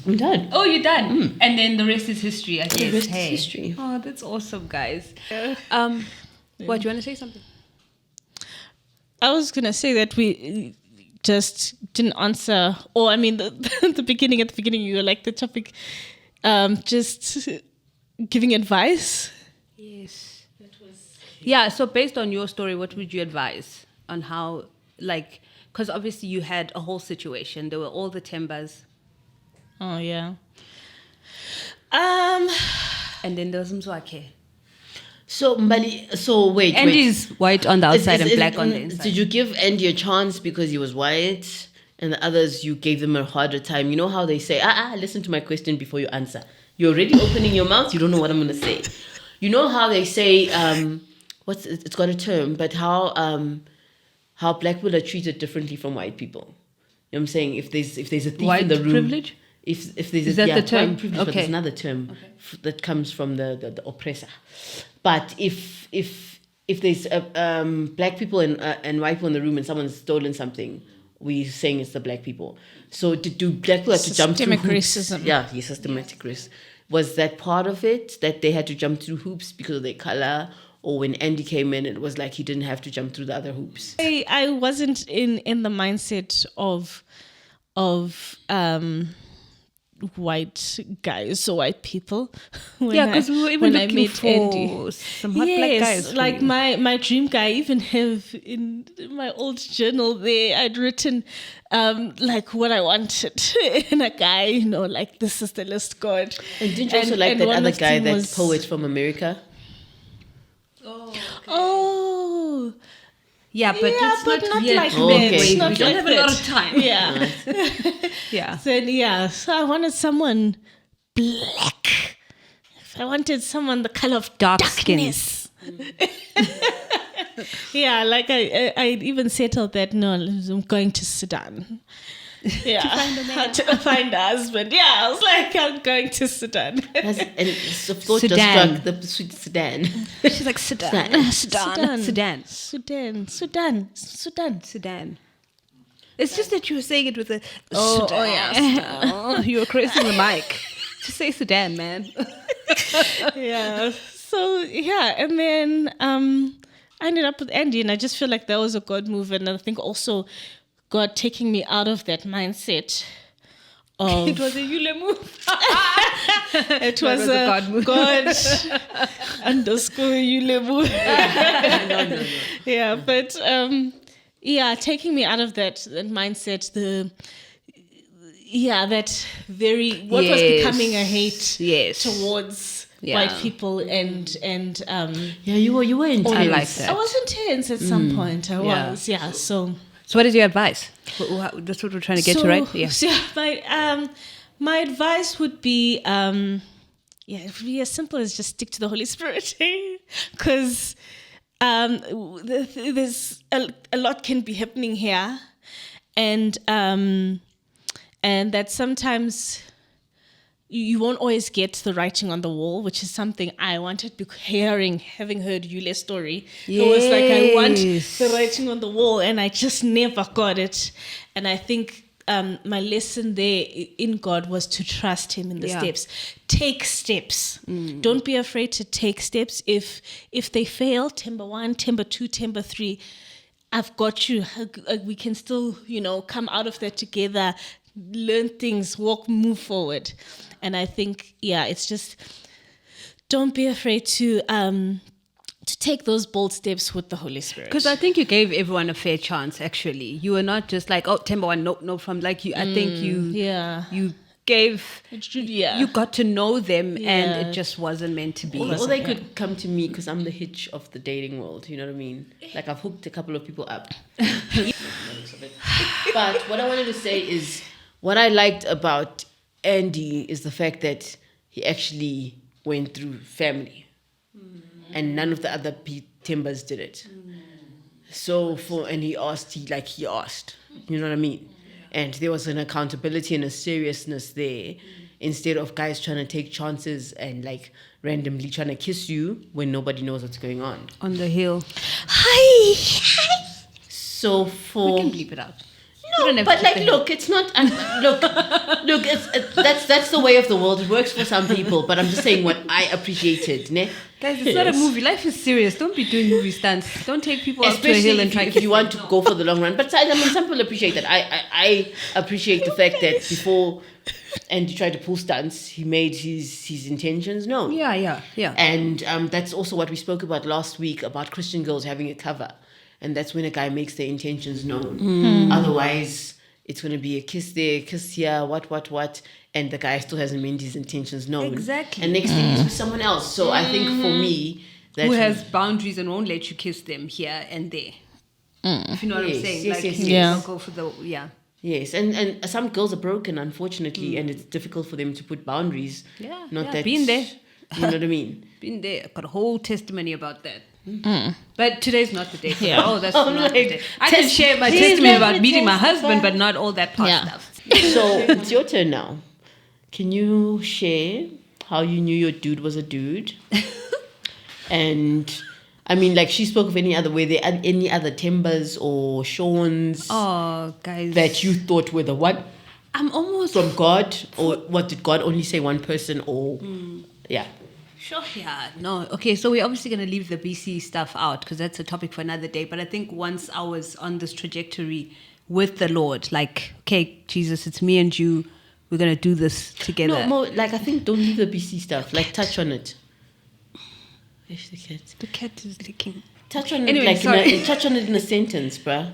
I'm done. Oh, you're done. And then the rest is history, I guess. The rest is history. Oh, that's awesome, guys. What, you want to say something? I was going to say that we just didn't answer, or I mean, at the beginning, you were like the topic, just giving advice. Yes. Yeah, so based on your story, what would you advise on how, like, because obviously you had a whole situation. There were all the timbers. Oh, yeah. And then there was Mzwakhe. So, Mbali, wait. Andy's white on the outside and black on the inside. Did you give Andy a chance because he was white, and the others you gave them a harder time? You know how they say, listen to my question before you answer. You're already opening your mouth. You don't know what I'm going to say. You know how they say, it's got a term, but how black people are treated differently from white people. You know what I'm saying? If there's a thief White in the room, privilege? If there's Is that the term? white privilege, but there's another term that comes from the oppressor. But if there's black people and white people in the room and someone's stolen something, we're saying it's the black people. So do black people have to jump through hoops? Systemic racism. Yeah, systematic racism. Was that part of it, that they had to jump through hoops because of their color? Or when Andy came in, it was like he didn't have to jump through the other hoops? I wasn't in the mindset of white guys or white people. Because we were even looking for Andy. some hot black guys. for Like you. my dream guy, I even have in my old journal there, I'd written like what I wanted in a guy, like this is the list, God. And didn't you also like that one other of guy, them that was- poet from America? Oh. Yeah, but Yeah, it's but not yet. like that. Wait, Not we don't like have a lot that. of time. Yeah. Yeah. So I wanted someone black. I wanted someone the color of Dark darkness. Yeah, like I even settled that, no, I'm going to Sudan. to find a husband. Yeah, I was like, I'm going to Sudan. And it's of course Sudan. just struck the sweet Sudan. She's like Sudan. Sudan. It's just that you were saying it with a Sudan. You were caressing the mic. Just say Sudan, man. Yeah. So and then I ended up with Andy, and I just feel like that was a God move, and I think also God taking me out of that mindset. It was a Yule move. It was a God move. God underscore Yule move. No. Yeah, but taking me out of that mindset, that very what was becoming a hate towards white people and you were intense. I like that. I was intense at some point. I was, so So what is your advice? That's what we're trying to get to, right? Yeah. So my advice would be, it would be as simple as just stick to the Holy Spirit, because there's a lot can be happening here, and that sometimes you won't always get the writing on the wall, which is something I wanted, having heard Yule's story. It was like, I want the writing on the wall, and I just never got it. And I think my lesson there in God was to trust Him in the steps. Take steps. Don't be afraid to take steps. If they fail, timber 1, timber 2, timber 3, I've got you. We can still, come out of that together, learn things, move forward. And I think, it's just, don't be afraid to take those bold steps with the Holy Spirit. Because I think you gave everyone a fair chance, actually. You were not just like, timber 1, no, from like you. I think you gave, you got to know them, and it just wasn't meant to be. Or they could come to me because I'm the hitch of the dating world, you know what I mean? Like, I've hooked a couple of people up. But what I wanted to say is, what I liked about Andy is the fact that he actually went through family, and none of the other timbers did it. So he asked, you know what I mean? And there was an accountability and a seriousness there, instead of guys trying to take chances and like randomly trying to kiss you when nobody knows what's going on. On the hill. Hi. So We can bleep it out. No, but like, look, it's not. Look, that's the way of the world. It works for some people, but I'm just saying what I appreciated, ne? Guys, it's not a movie. Life is serious. Don't be doing movie stunts. Don't take people up to a hill and try if you want to go for the long run. But I mean, some people appreciate that. I appreciate the fact that before Andy tried to pull stunts, he made his intentions known. Yeah. And that's also what we spoke about last week about Christian girls having a cover. And that's when a guy makes their intentions known. Otherwise, it's going to be a kiss there, kiss here, what, and the guy still hasn't made his intentions known. Exactly. And next thing is with someone else. So I think for me, who has boundaries and won't let you kiss them here and there. If you know what I'm saying. Yes. Go for the, Yes, and some girls are broken, unfortunately, and it's difficult for them to put boundaries. Been there. You know what I mean? Been there. I've got a whole testimony about that. But today's not the day for that. Oh, that's not the day. I can share my testimony about meeting my husband, but not all that past stuff. So it's your turn now. Can you share how you knew your dude was a dude? And I mean, like, she spoke of any other timbers or Shawns guys, that you thought were the one. I'm almost from God, or what, did God only say one person, or Sure. Yeah. No. Okay. So we're obviously going to leave the BC stuff out because that's a topic for another day. But I think once I was on this trajectory with the Lord, like, okay, Jesus, it's me and you. We're going to do this together. No, more like, I think don't leave the BC stuff. Like, touch on it. Where's the cat? The cat is licking. Touch on it, touch on it in a sentence, bruh.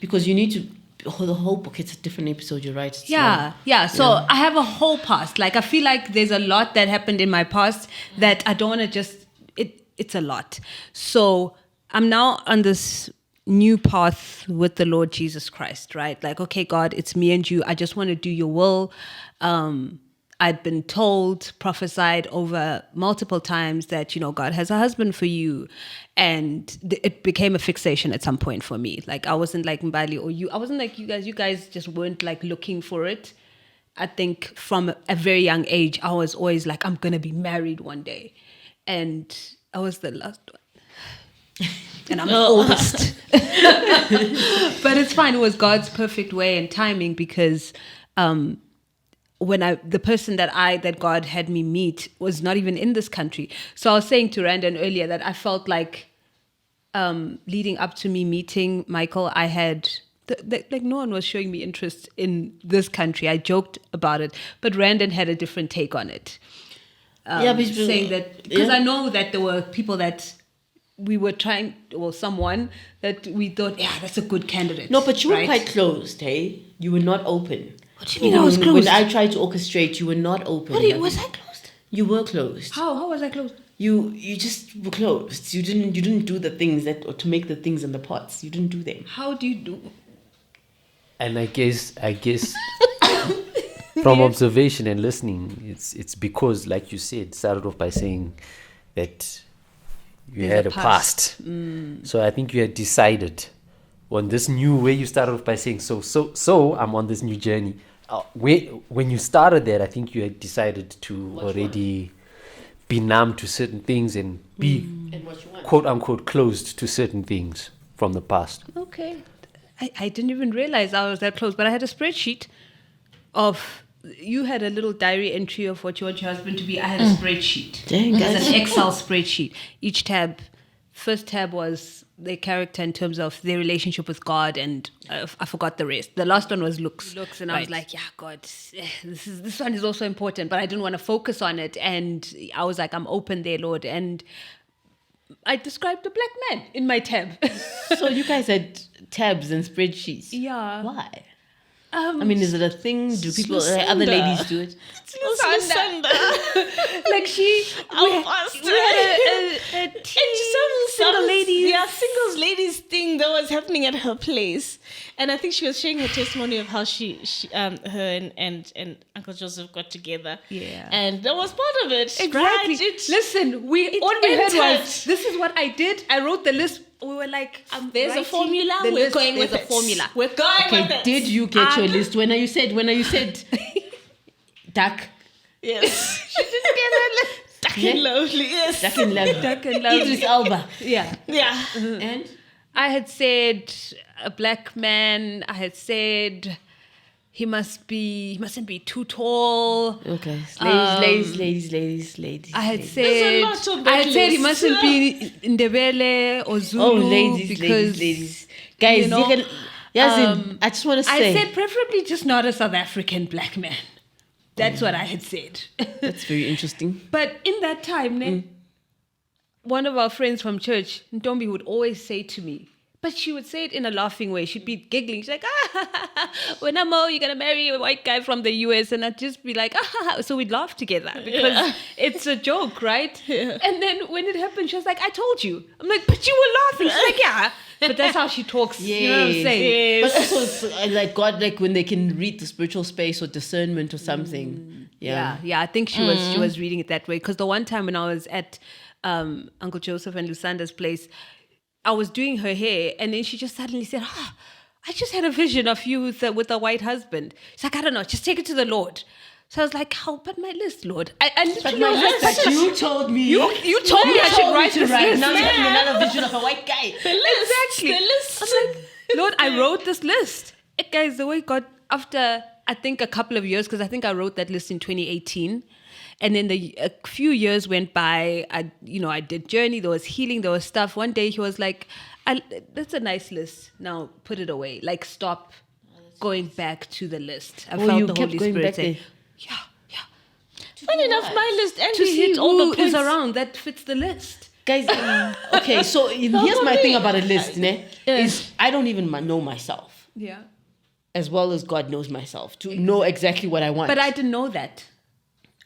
Because you need to. The whole book, it's a different episode, you're right. Yeah. So I have a whole past. Like, I feel like there's a lot that happened in my past that I don't want to just, it's a lot. So I'm now on this new path with the Lord Jesus Christ, right? Like, okay, God, it's me and you. I just want to do your will. I'd been told, prophesied over multiple times that, God has a husband for you. And it became a fixation at some point for me. Like, I wasn't like Mbali or you. I wasn't like you guys. You guys just weren't like looking for it. I think from a very young age, I was always like, I'm going to be married one day. And I was the last one. And I'm the oldest. But it's fine. It was God's perfect way and timing because the person that God had me meet was not even in this country. So I was saying to Randon earlier that I felt like leading up to me meeting Michael, I had like no one was showing me interest in this country. I joked about it, but Randon had a different take on it. Saying that because I know that there were people that we were trying, or someone that we thought, that's a good candidate. No, but you were quite closed, hey? You were not open. What do you mean I was closed? When I tried to orchestrate, you were not open. Was I closed? You were closed. How was I closed? You just were closed. You didn't do the things or to make the things in the pots. You didn't do them. How do you do? And I guess from observation and listening, it's because, like you said, started off by saying that you had a past. So I think you had decided on this new way. You started off by saying, so I'm on this new journey. When you started that, I think you had decided to already be numb to certain things and be quote unquote closed to certain things from the past. Okay. I didn't even realize I was that close, but I had a spreadsheet of, you had a little diary entry of what you want your husband to be. I had a spreadsheet. Dang, guys. It's an Excel spreadsheet. Each tab, first tab was their character in terms of their relationship with God, and I forgot the rest. The last one was looks, and I was like, God, this one is also important, but I didn't want to focus on it, and I was like, I'm open there, Lord, and I described a black man in my tab. So you guys had tabs and spreadsheets. Yeah. Why? Is it a thing? Do people, other ladies do it? Lusanda. Like we had a single ladies. Yeah, singles ladies thing that was happening at her place, and I think she was sharing her testimony of how she her and Uncle Joseph got together. Yeah, and that was part of it. Exactly. Right? Listen, all we heard was, this is what I did. I wrote the list. We were like, there's a formula. We're going with a formula. We're going with it. Did you get your list when you said duck? Yes. She didn't get her list. Duck and lovely. Yes. Duck and lovely. Duck and lovely. Idris Elba. Yeah. Yeah. And I had said a black man. I had said he mustn't be too tall. Okay. Ladies. I had There's said a lot on that he list. mustn't be Ndebele or Zulu. Oh, ladies. Guys, you know, can, I just want to say. I said preferably just not a South African black man. That's what I had said. That's very interesting. But in that time, one of our friends from church, Ntombi, would always say to me, but she would say it in a laughing way. She'd be giggling. She's like, when I'm old, you're going to marry a white guy from the US. And I'd just be like, so we'd laugh together because it's a joke, right? Yeah. And then when it happened, she was like, I told you. I'm like, but you were laughing. She's like, yeah. But that's how she talks. Yes. You know what I'm saying? Yes. But also, it's like God, like when they can read the spiritual space or discernment or something. Yeah. I think she was reading it that way. Because the one time when I was at Uncle Joseph and Lusanda's place, I was doing her hair, and then she just suddenly said, I just had a vision of you with a white husband. She's like, I don't know, just take it to the Lord. So I was like, how? But my list, Lord. I literally was like, but you told me. You told me I should write this list. Now you have another vision of a white guy. The list. Exactly. The list. I'm like, Lord, I wrote this list. Guys, the way God, after, I think a couple of years, because I think I wrote that list in 2018. And then a few years went by. I did journey. There was healing. There was stuff. One day he was like, "That's a nice list. Now put it away. Like stop going back to the list." I felt the Holy Spirit say, "Yeah." Funny enough, my list and To we see hit all who the points. is around that fits the list. Guys, okay, so here's my thing about a list, is I don't even know myself. Yeah. As well as God knows myself, to know exactly what I want. But I didn't know that.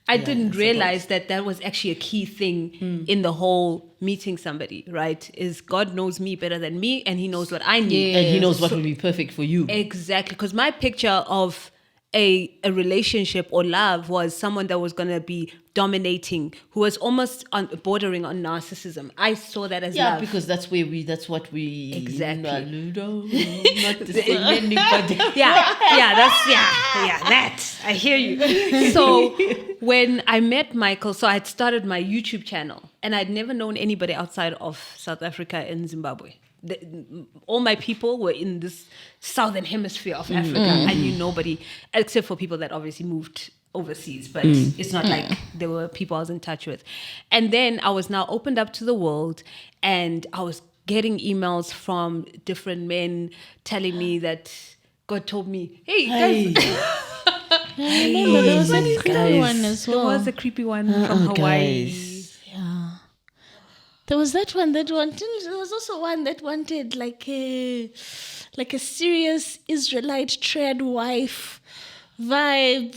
I didn't realize that was actually a key thing in the whole meeting somebody, right? Is God knows me better than me, and he knows what I need. And he knows what will be perfect for you. Exactly. Because my picture of a relationship or love was someone that was going to be dominating, who was almost bordering on narcissism. I saw that as love. because that's what we Exactly. not defending, but that I hear you. So when I met Michael, so I had started my YouTube channel, and I'd never known anybody outside of South Africa and Zimbabwe. All my people were in this southern hemisphere of Africa. I knew nobody except for people that obviously moved overseas, but it's not like there were people I was in touch with. And then I was now opened up to the world, and I was getting emails from different men telling me that God told me, hey, guys. I remember there was a creepy one as well. There was a creepy one from Hawaii. guys. Yeah. There was that one. There was also one that wanted like a serious Israelite trad wife vibe.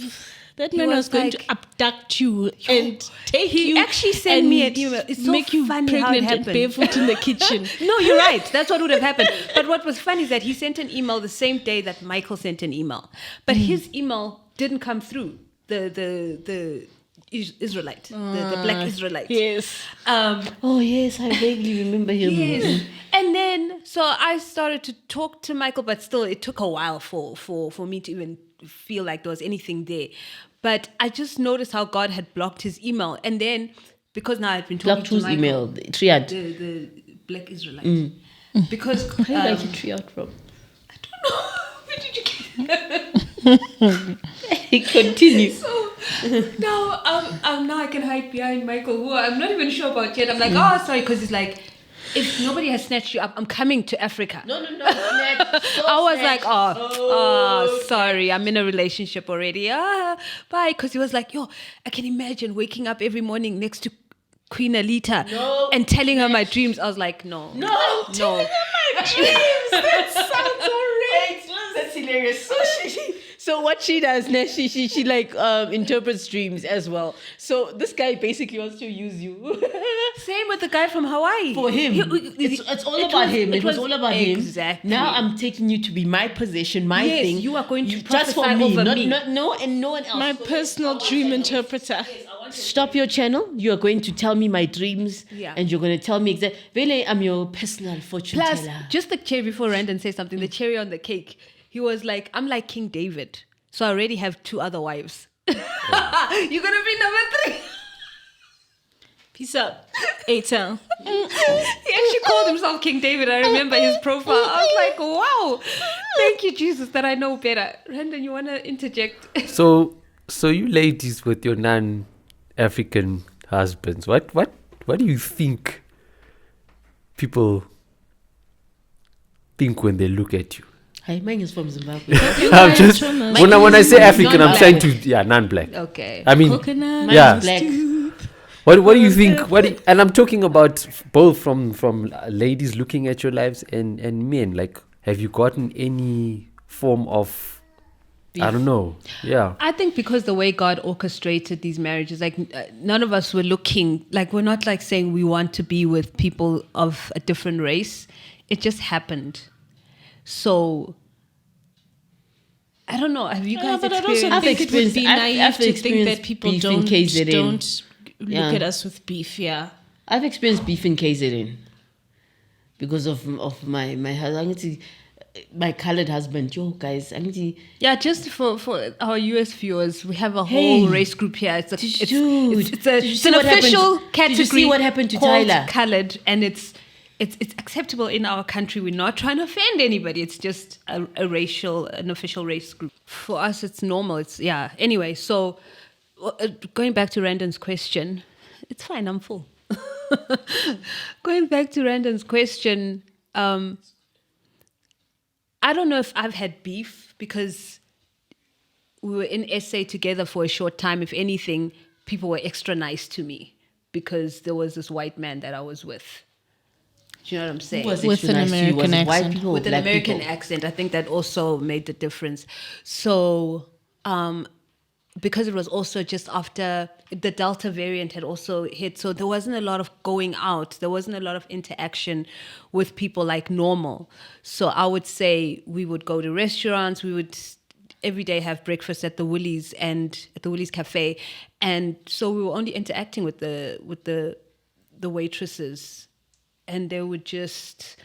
That man was going to abduct you and take you. He actually sent me an email. It's so make you funny how it pregnant and happened. barefoot in the kitchen. No, you're right. That's what would have happened. But what was funny is that he sent an email the same day that Michael sent an email. But his email didn't come through. The Israelite, the black Israelite. Yes. Oh yes, I vaguely remember him. Yes. And then, so I started to talk to Michael, but still, it took a while for me to even feel like there was anything there. But I just noticed how God had blocked his email. And then, because now I've been talking Blocked to whose Michael, email? The triad. the black Israelite. Because Where did you tree out from? where did you get Continue. So now I can hide behind Michael, who I'm not even sure about yet. I'm like, oh, sorry, because it's like, if nobody has snatched you up, I'm coming to Africa. No. I was like, sorry, I'm in a relationship already. Bye. Because he was like, I can imagine waking up every morning next to Queen Alita and telling her my dreams. I was like, no. Telling her my dreams. That sounds horrible. That's hilarious. So what she does now, she like interprets dreams as well. So this guy basically wants to use you. Same with the guy from Hawaii. For him, it's all about him. It was all about him. Exactly. Now I'm taking you to be my possession, my Yes, thing. you are going to just for prophesy me, over not me. no one else. My personal dream interpreter. Stop your channel. You are going to tell me my dreams, and you're going to tell me exactly. Really, I'm your personal fortune Plus, teller. just the cherry, before Randon says something, the cherry on the cake, he was like, I'm like King David, so I already have 2 other wives. You're going to be number 3. Peace out. A-Town. He actually called himself King David. I remember his profile. I was like, wow, thank you, Jesus, that I know better. Randon, you want to interject? So you ladies with your non-African husbands, what do you think people think when they look at you? Hi, mine is from Zimbabwe. I'm just when I say African, I'm trying to non-black. Okay. I mean, Coconut. Mine is black. what do you think? And I'm talking about both from ladies looking at your lives and men. Like, have you gotten any form of I don't know. Yeah. I think because the way God orchestrated these marriages, like none of us were looking, like we're not like saying we want to be with people of a different race. It just happened. So I don't know. Have you guys but I experienced? also think it would be naive I've to think that experienced people beef in KZN. don't look Yeah. at us with beef. Yeah. I've experienced beef in KZN because of my husband. My colored husband, guys, Yeah, just for our US viewers, we have a whole race group here. It's an official category. Did you see what happened to called Tyler? Colored, and it's acceptable in our country. We're not trying to offend anybody. It's just an official race group. For us, it's normal. Anyway, so going back to Randon's question, it's fine. I'm full. Going back to Randon's question, I don't know if I've had beef because we were in SA together for a short time. If anything, people were extra nice to me because there was this white man that I was with. Do you know what I'm saying? With an American accent. With an American accent. I think that also made the difference. So, because it was also just after the Delta variant had also hit, so there wasn't a lot of going out. There wasn't a lot of interaction with people like normal. So I would say we would go to restaurants. We would every day have breakfast at the Woolies Cafe, and so we were only interacting with the waitresses, and they would just,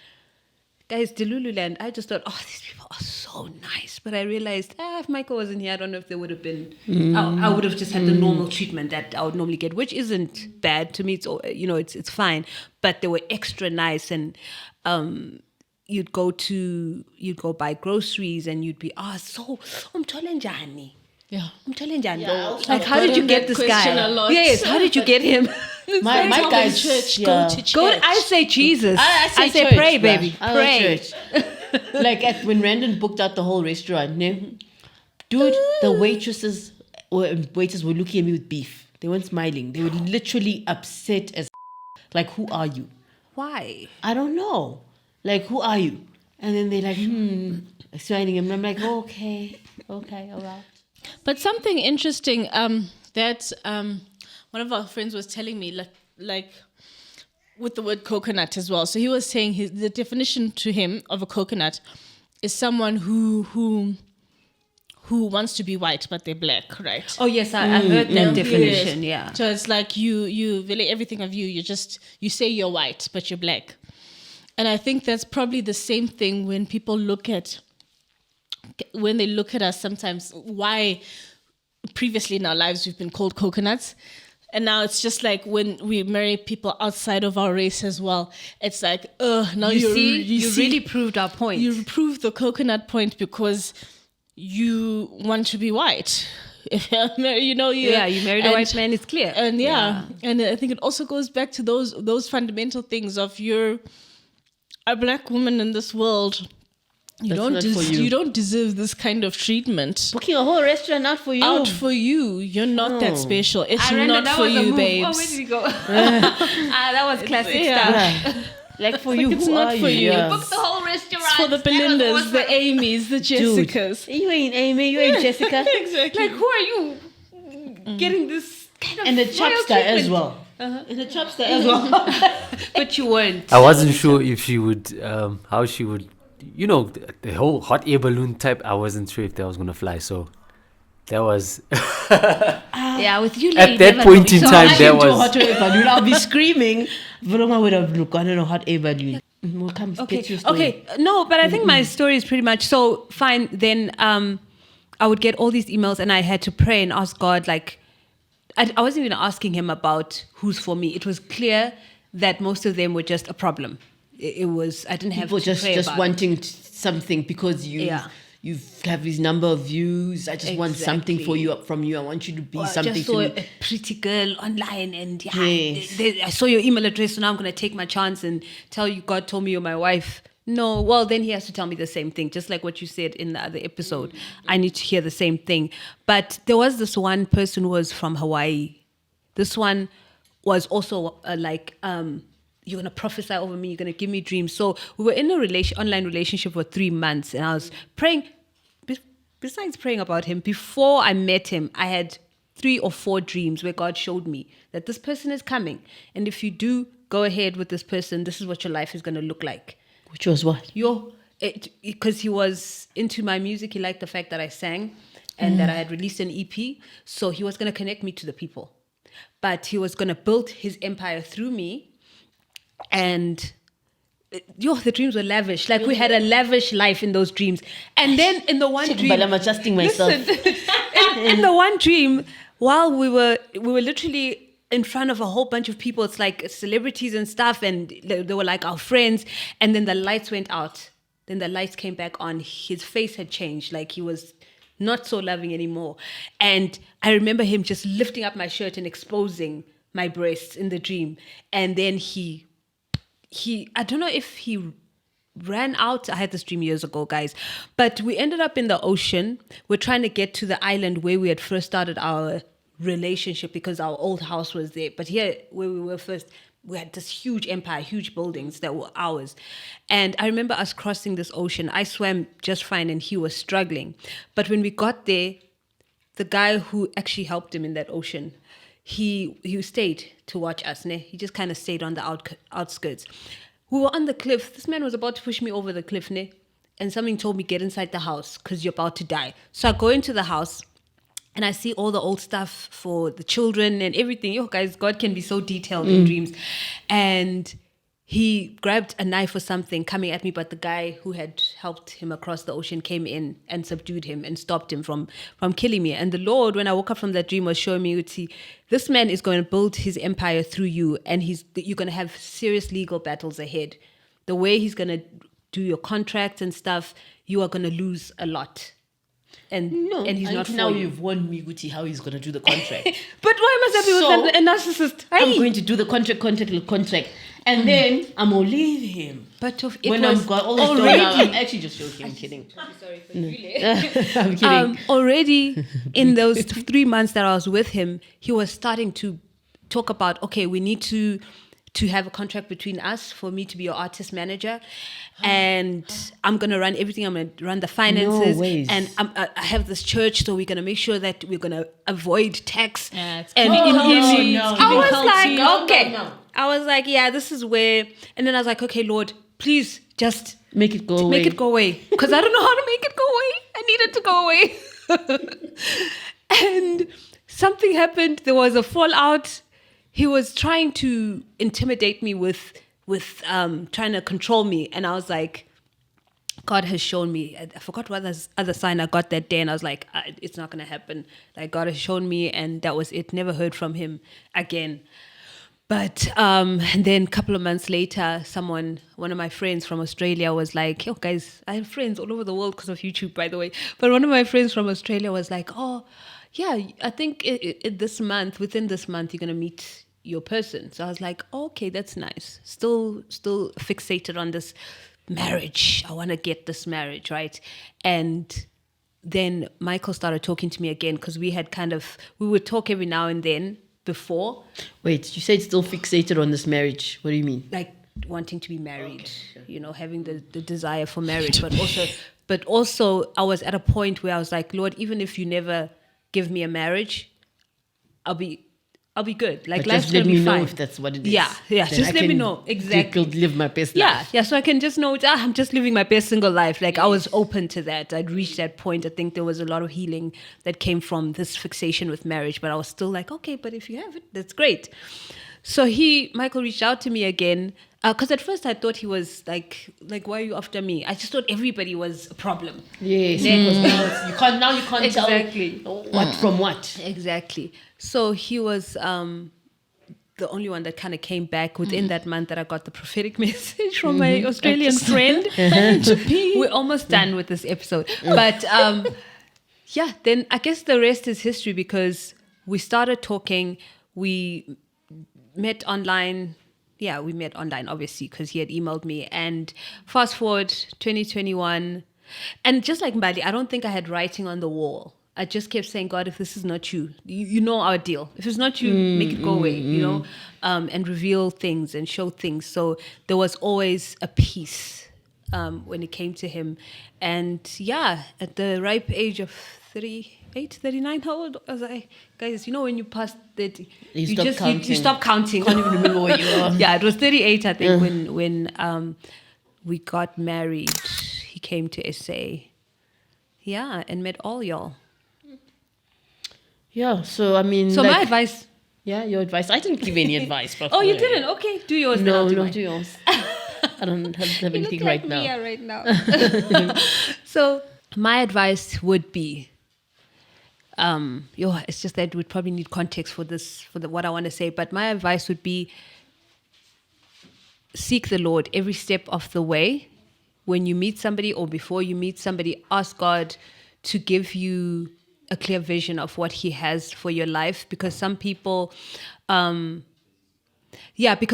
guys, Delululand. I just thought, oh, these people are so nice, but I realized, if Michael wasn't here, I don't know if they would have been. I would have just had the normal treatment that I would normally get, which isn't bad to me. It's it's fine, but they were extra nice, and you'd go buy groceries, and you'd be so umtolenjani. Yeah. Umtolenjani. Yeah, Like, how did you get this guy? a lot. Yes, how did you get him? My guys, church, yeah. go to church. I say Jesus. I say say church, pray, bruh. baby. I Pray. like church. Like when Randon booked out the whole restaurant, dude, the waiters were looking at me with beef. They weren't smiling. They were literally upset as like, who are you? Why? I don't know. Like, who are you? And then they're like, smiling, and I'm like, okay, all right. But something interesting that one of our friends was telling me, like with the word coconut as well. So he was saying the definition to him of a coconut is someone who wants to be white but they're black, right? Oh yes, I heard that definition. Yeah. So it's like you really everything of you say you're white but you're black, and I think that's probably the same thing when people look at us sometimes. Why previously in our lives we've been called coconuts, and now it's just like when we marry people outside of our race as well, it's like now you really proved our point. You proved the coconut point because you want to be white. You married a white man, it's clear. And and I think it also goes back to those fundamental things of you're a black woman in this world. You don't deserve this kind of treatment. Booking a whole restaurant out for you. You're not that special. It's not for you, babes. Oh, where did we go? That was classic stuff. Like for you, it's who not are for you? you. Yeah. Book the whole restaurant. It's for the Belindas, the Amy's, the Jessicas. Dude, you ain't Amy, you ain't Jessica. Exactly. Like, who are you getting this kind of And the royal chopster as treatment? well. And the chopster as well. But you weren't. I wasn't sure if she would, how she would, the whole hot air balloon type. I wasn't sure if that was gonna fly. So that was Yeah, with Yule. at that point in time. I There can do a was hot air balloon. I'll be screaming. Vroma would have gone on a hot air balloon. We'll come get your story. Okay. No, but I think my story is pretty much so fine. Then I would get all these emails, and I had to pray and ask God. Like, I wasn't even asking him about who's for me. It was clear that most of them were just a problem. It was, I didn't have People to pray just about wanting something because you have this number of views. I just want something for you from you. I want you to be something I just to saw me. a pretty girl online, and Yes. I saw your email address, so now I'm going to take my chance and tell you God told me you're my wife. No, well, then he has to tell me the same thing, just like what you said in the other episode. I need to hear the same thing. But there was this one person who was from Hawaii. This one was also you're going to prophesy over me, you're going to give me dreams. So we were in a online relationship for 3 months, and I was praying. Besides praying about him, before I met him, I had 3 or 4 dreams where God showed me that this person is coming. And if you do go ahead with this person, this is what your life is going to look like. Which was what? Because he was into my music. He liked the fact that I sang and that I had released an EP. So he was going to connect me to the people. But he was going to build his empire through me. And the dreams were lavish. Like, we had a lavish life in those dreams. And then in the one dream, But I'm adjusting myself. in the one dream, while we were literally in front of a whole bunch of people, it's like celebrities and stuff, and they were like our friends. And then the lights went out. Then the lights came back on. His face had changed. Like, he was not so loving anymore. And I remember him just lifting up my shirt and exposing my breasts in the dream. And then he I don't know if he ran out. I had this dream years ago, guys. But we ended up in the ocean. We're trying to get to the island where we had first started our relationship because our old house was there. But here, where we were first, we had this huge empire, huge buildings that were ours. And I remember us crossing this ocean. I swam just fine and he was struggling. But when we got there, the guy who actually helped him in that ocean, he stayed to watch us. Ne? He just kind of stayed on the outskirts. We were on the cliff. This man was about to push me over the cliff. Ne? and something told me, get inside the house because you're about to die. So I go into the house and I see all the old stuff for the children and everything. Yo, guys, God can be so detailed in dreams. And he grabbed a knife or something coming at me, but the guy who had helped him across the ocean came in and subdued him and stopped him from killing me. And the Lord, when I woke up from that dream, was showing me, this man is going to build his empire through you, and you're going to have serious legal battles ahead. The way he's going to do your contracts and stuff, you are going to lose a lot. And he's not for now you. you've warned me, Guti, how he's going to do the contract. But why must I be with a narcissist? I'm going to do the contract. And then I'm going to leave him. But when I've got all this done now, I'm actually just joking. I'm kidding. Sorry for Yule. I'm kidding. Already in those 3 months that I was with him, he was starting to talk about, okay, we need to have a contract between us for me to be your artist manager, and I'm going to run everything. I'm going to run the finances, No ways. and I have this church, so we're going to make sure that we're going to avoid tax. It's And culty. No. I was Culty. like, No. okay. I was like, yeah, this is where. And then I was like, okay, Lord, please just Make it go away. make it go away, because I don't know how to make it go away. I need it to go away. And something happened. There was a fallout. He was trying to intimidate me with trying to control me, and I was like, God has shown me. I forgot what other sign I got that day, and I was like, it's not gonna happen. Like, God has shown me, and that was it. Never heard from him again. But and then a couple of months later, one of my friends from Australia was like, yo, guys, I have friends all over the world because of YouTube, by the way. But one of my friends from Australia was like, oh, yeah, I think within this month, you're going to meet your person. So I was like, oh, okay, that's nice. Still fixated on this marriage. I want to get this marriage, right? And then Michael started talking to me again, because we would talk every now and then before. Wait, you said still fixated on this marriage. What do you mean? Like wanting to be married, having the desire for marriage, but also I was at a point where I was like, Lord, even if you never give me a marriage, I'll be good. Like, But life's just gonna let be me know fine. if that's what it is. Yeah. Then Just I let me can know exactly. live my best life. Yeah. So I can just know I'm just living my best single life. Like, I was open to that. I'd reached that point. I think there was a lot of healing that came from this fixation with marriage, but I was still like, okay, but if you have it, that's great. So Michael reached out to me again, because at first I thought he was like, why are you after me? I just thought everybody was a problem. Yes, because now you can't Exactly. tell what from what. Exactly. So he was the only one that kind of came back within that month that I got the prophetic message from my Australian friend. We're almost done with this episode. But yeah, then I guess the rest is history, because we started talking. We met online. Yeah, we met online, obviously, because he had emailed me. And fast forward 2021. And just like Mbali, I don't think I had writing on the wall. I just kept saying, God, if this is not you, you know our deal. If it's not you, make it go away, and reveal things and show things. So there was always a peace when it came to him. And yeah, at the ripe age of 38, 39, how old was I? Guys, when you pass 30, you stop counting. Can't even remember what you are. Yeah, it was 38, I think, when we got married. He came to SA. Yeah, and met all y'all. Yeah, so I mean... So my advice... Yeah, your advice. I didn't give any advice. Oh, you didn't? Okay, do yours. then No, I'll do not mine. do yours. I don't have anything You look right like now. Mia right now. So my advice would be, it's just that we'd probably need context for what I want to say. But my advice would be, seek the Lord every step of the way. When you meet somebody or before you meet somebody, ask God to give you a clear vision of what he has for your life, because some people, because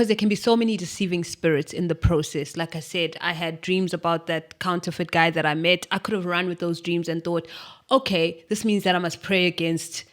there can be so many deceiving spirits in the process. Like I said, I had dreams about that counterfeit guy that I met. I could have run with those dreams and thought, okay, this means that I must pray against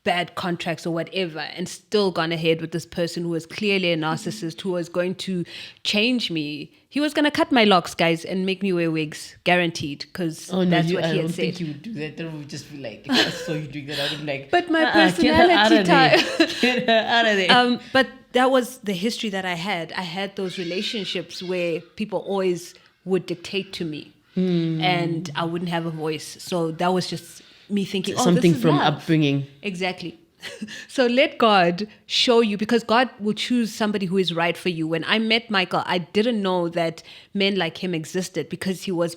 bad contracts or whatever, and still gone ahead with this person who was clearly a narcissist, who was going to change me. He was going to cut my locks, guys, and make me wear wigs, guarantguaranteed, because that's what he had said. I don't think you would do that. Then would just be like, if I saw you doing that, I would be like, but my personality type. Get her out of there. But that was the history that I had. I had those relationships where people always would dictate to me, and I wouldn't have a voice. So that was just me thinking, Something this is from love. upbringing. Exactly. So let God show you, because God will choose somebody who is right for you. When I met Michael, I didn't know that men like him existed, because he was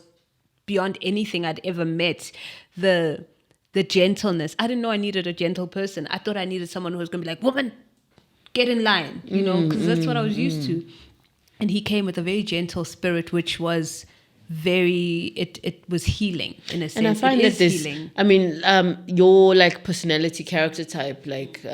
beyond anything I'd ever met. The gentleness. I didn't know I needed a gentle person. I thought I needed someone who was going to be like, woman, get in line, because that's what I was used to. And he came with a very gentle spirit, which was it was healing in a sense. And I find it that is healing. Your like personality character type, like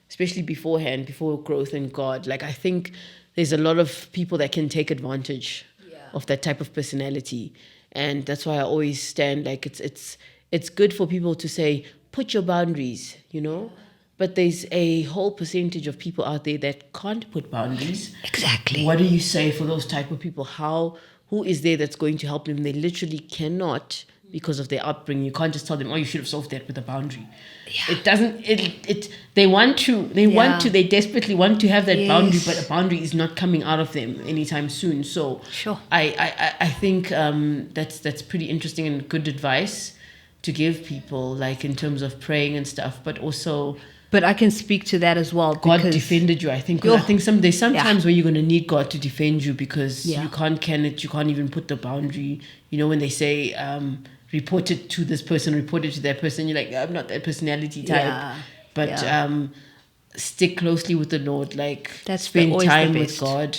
especially beforehand, before growth in God, like I think there's a lot of people that can take advantage of that type of personality. And that's why I always stand like it's good for people to say, put your boundaries, but there's a whole percentage of people out there that can't put boundaries. Exactly. What do you say for those type of people? Who is there that's going to help them? They literally cannot, because of their upbringing. You can't just tell them, you should have solved that with a boundary. Yeah. It doesn't, they desperately want to have that boundary, but a boundary is not coming out of them anytime soon. So sure. I think that's pretty interesting and good advice to give people, like in terms of praying and stuff, but also... But I can speak to that as well. God defended you, I think. I think there's sometimes where you're going to need God to defend you, because you can't even put the boundary. When they say, report it to this person, report it to that person, you're like, I'm not that personality type. Yeah. But stick closely with the Lord. Like, spend time with God.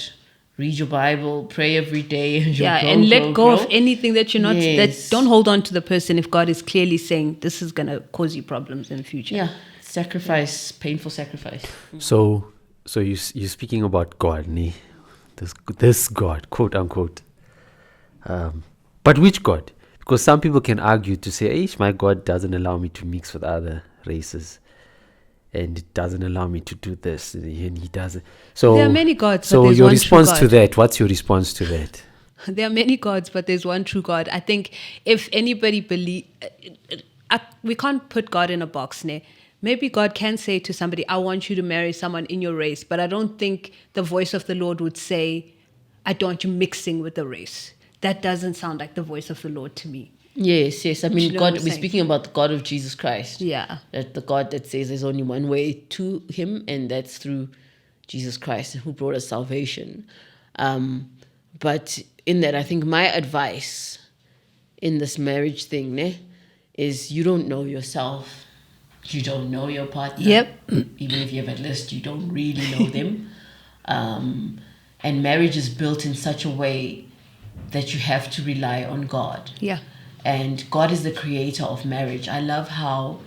Read your Bible, pray every day. And let go of anything that you're not... That don't hold on to the person if God is clearly saying, this is going to cause you problems in the future. Yeah. Sacrifice, painful sacrifice. So you're speaking about God, nee? This God, quote unquote. But which God? Because some people can argue to say, my God doesn't allow me to mix with other races, and it doesn't allow me to do this, and he doesn't. So there are many gods. So but there's your one response true to God. that? What's your response to that? There are many gods, but there's one true God. I think if anybody we can't put God in a box, ne? Maybe God can say to somebody, I want you to marry someone in your race, but I don't think the voice of the Lord would say, I don't want you mixing with the race. That doesn't sound like the voice of the Lord to me. Yes. I mean, God, we're speaking about the God of Jesus Christ. Yeah. That the God that says there's only one way to him, and that's through Jesus Christ, who brought us salvation. But in that, I think my advice in this marriage thing, ne, is you don't know yourself. You don't know your partner. Yep. Even if you have a list, you don't really know them. And marriage is built in such a way that you have to rely on God. Yeah. And God is the creator of marriage. I love how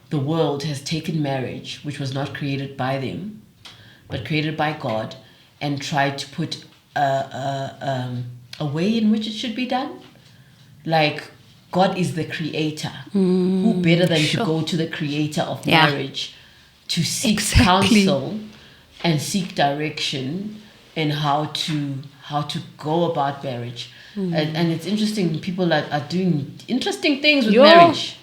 the world has taken marriage, which was not created by them, but created by God, and tried to put a way in which it should be done. Like, God is the creator. Who better than to go to the creator of marriage to seek counsel and seek direction in how to go about marriage. And it's interesting, people are doing interesting things with marriage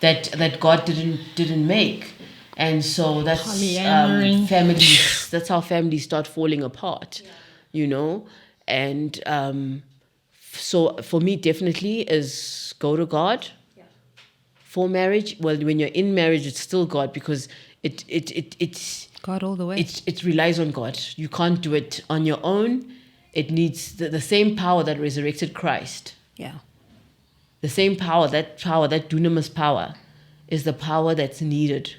that God didn't make. And so that's families. That's how families start falling apart, And so for me, definitely is go to God for marriage. Well, when you're in marriage, it's still God, because it's God all the way. It relies on God. You can't do it on your own. It needs the same power that resurrected Christ. Yeah. The same power, that dunamis power, is the power that's needed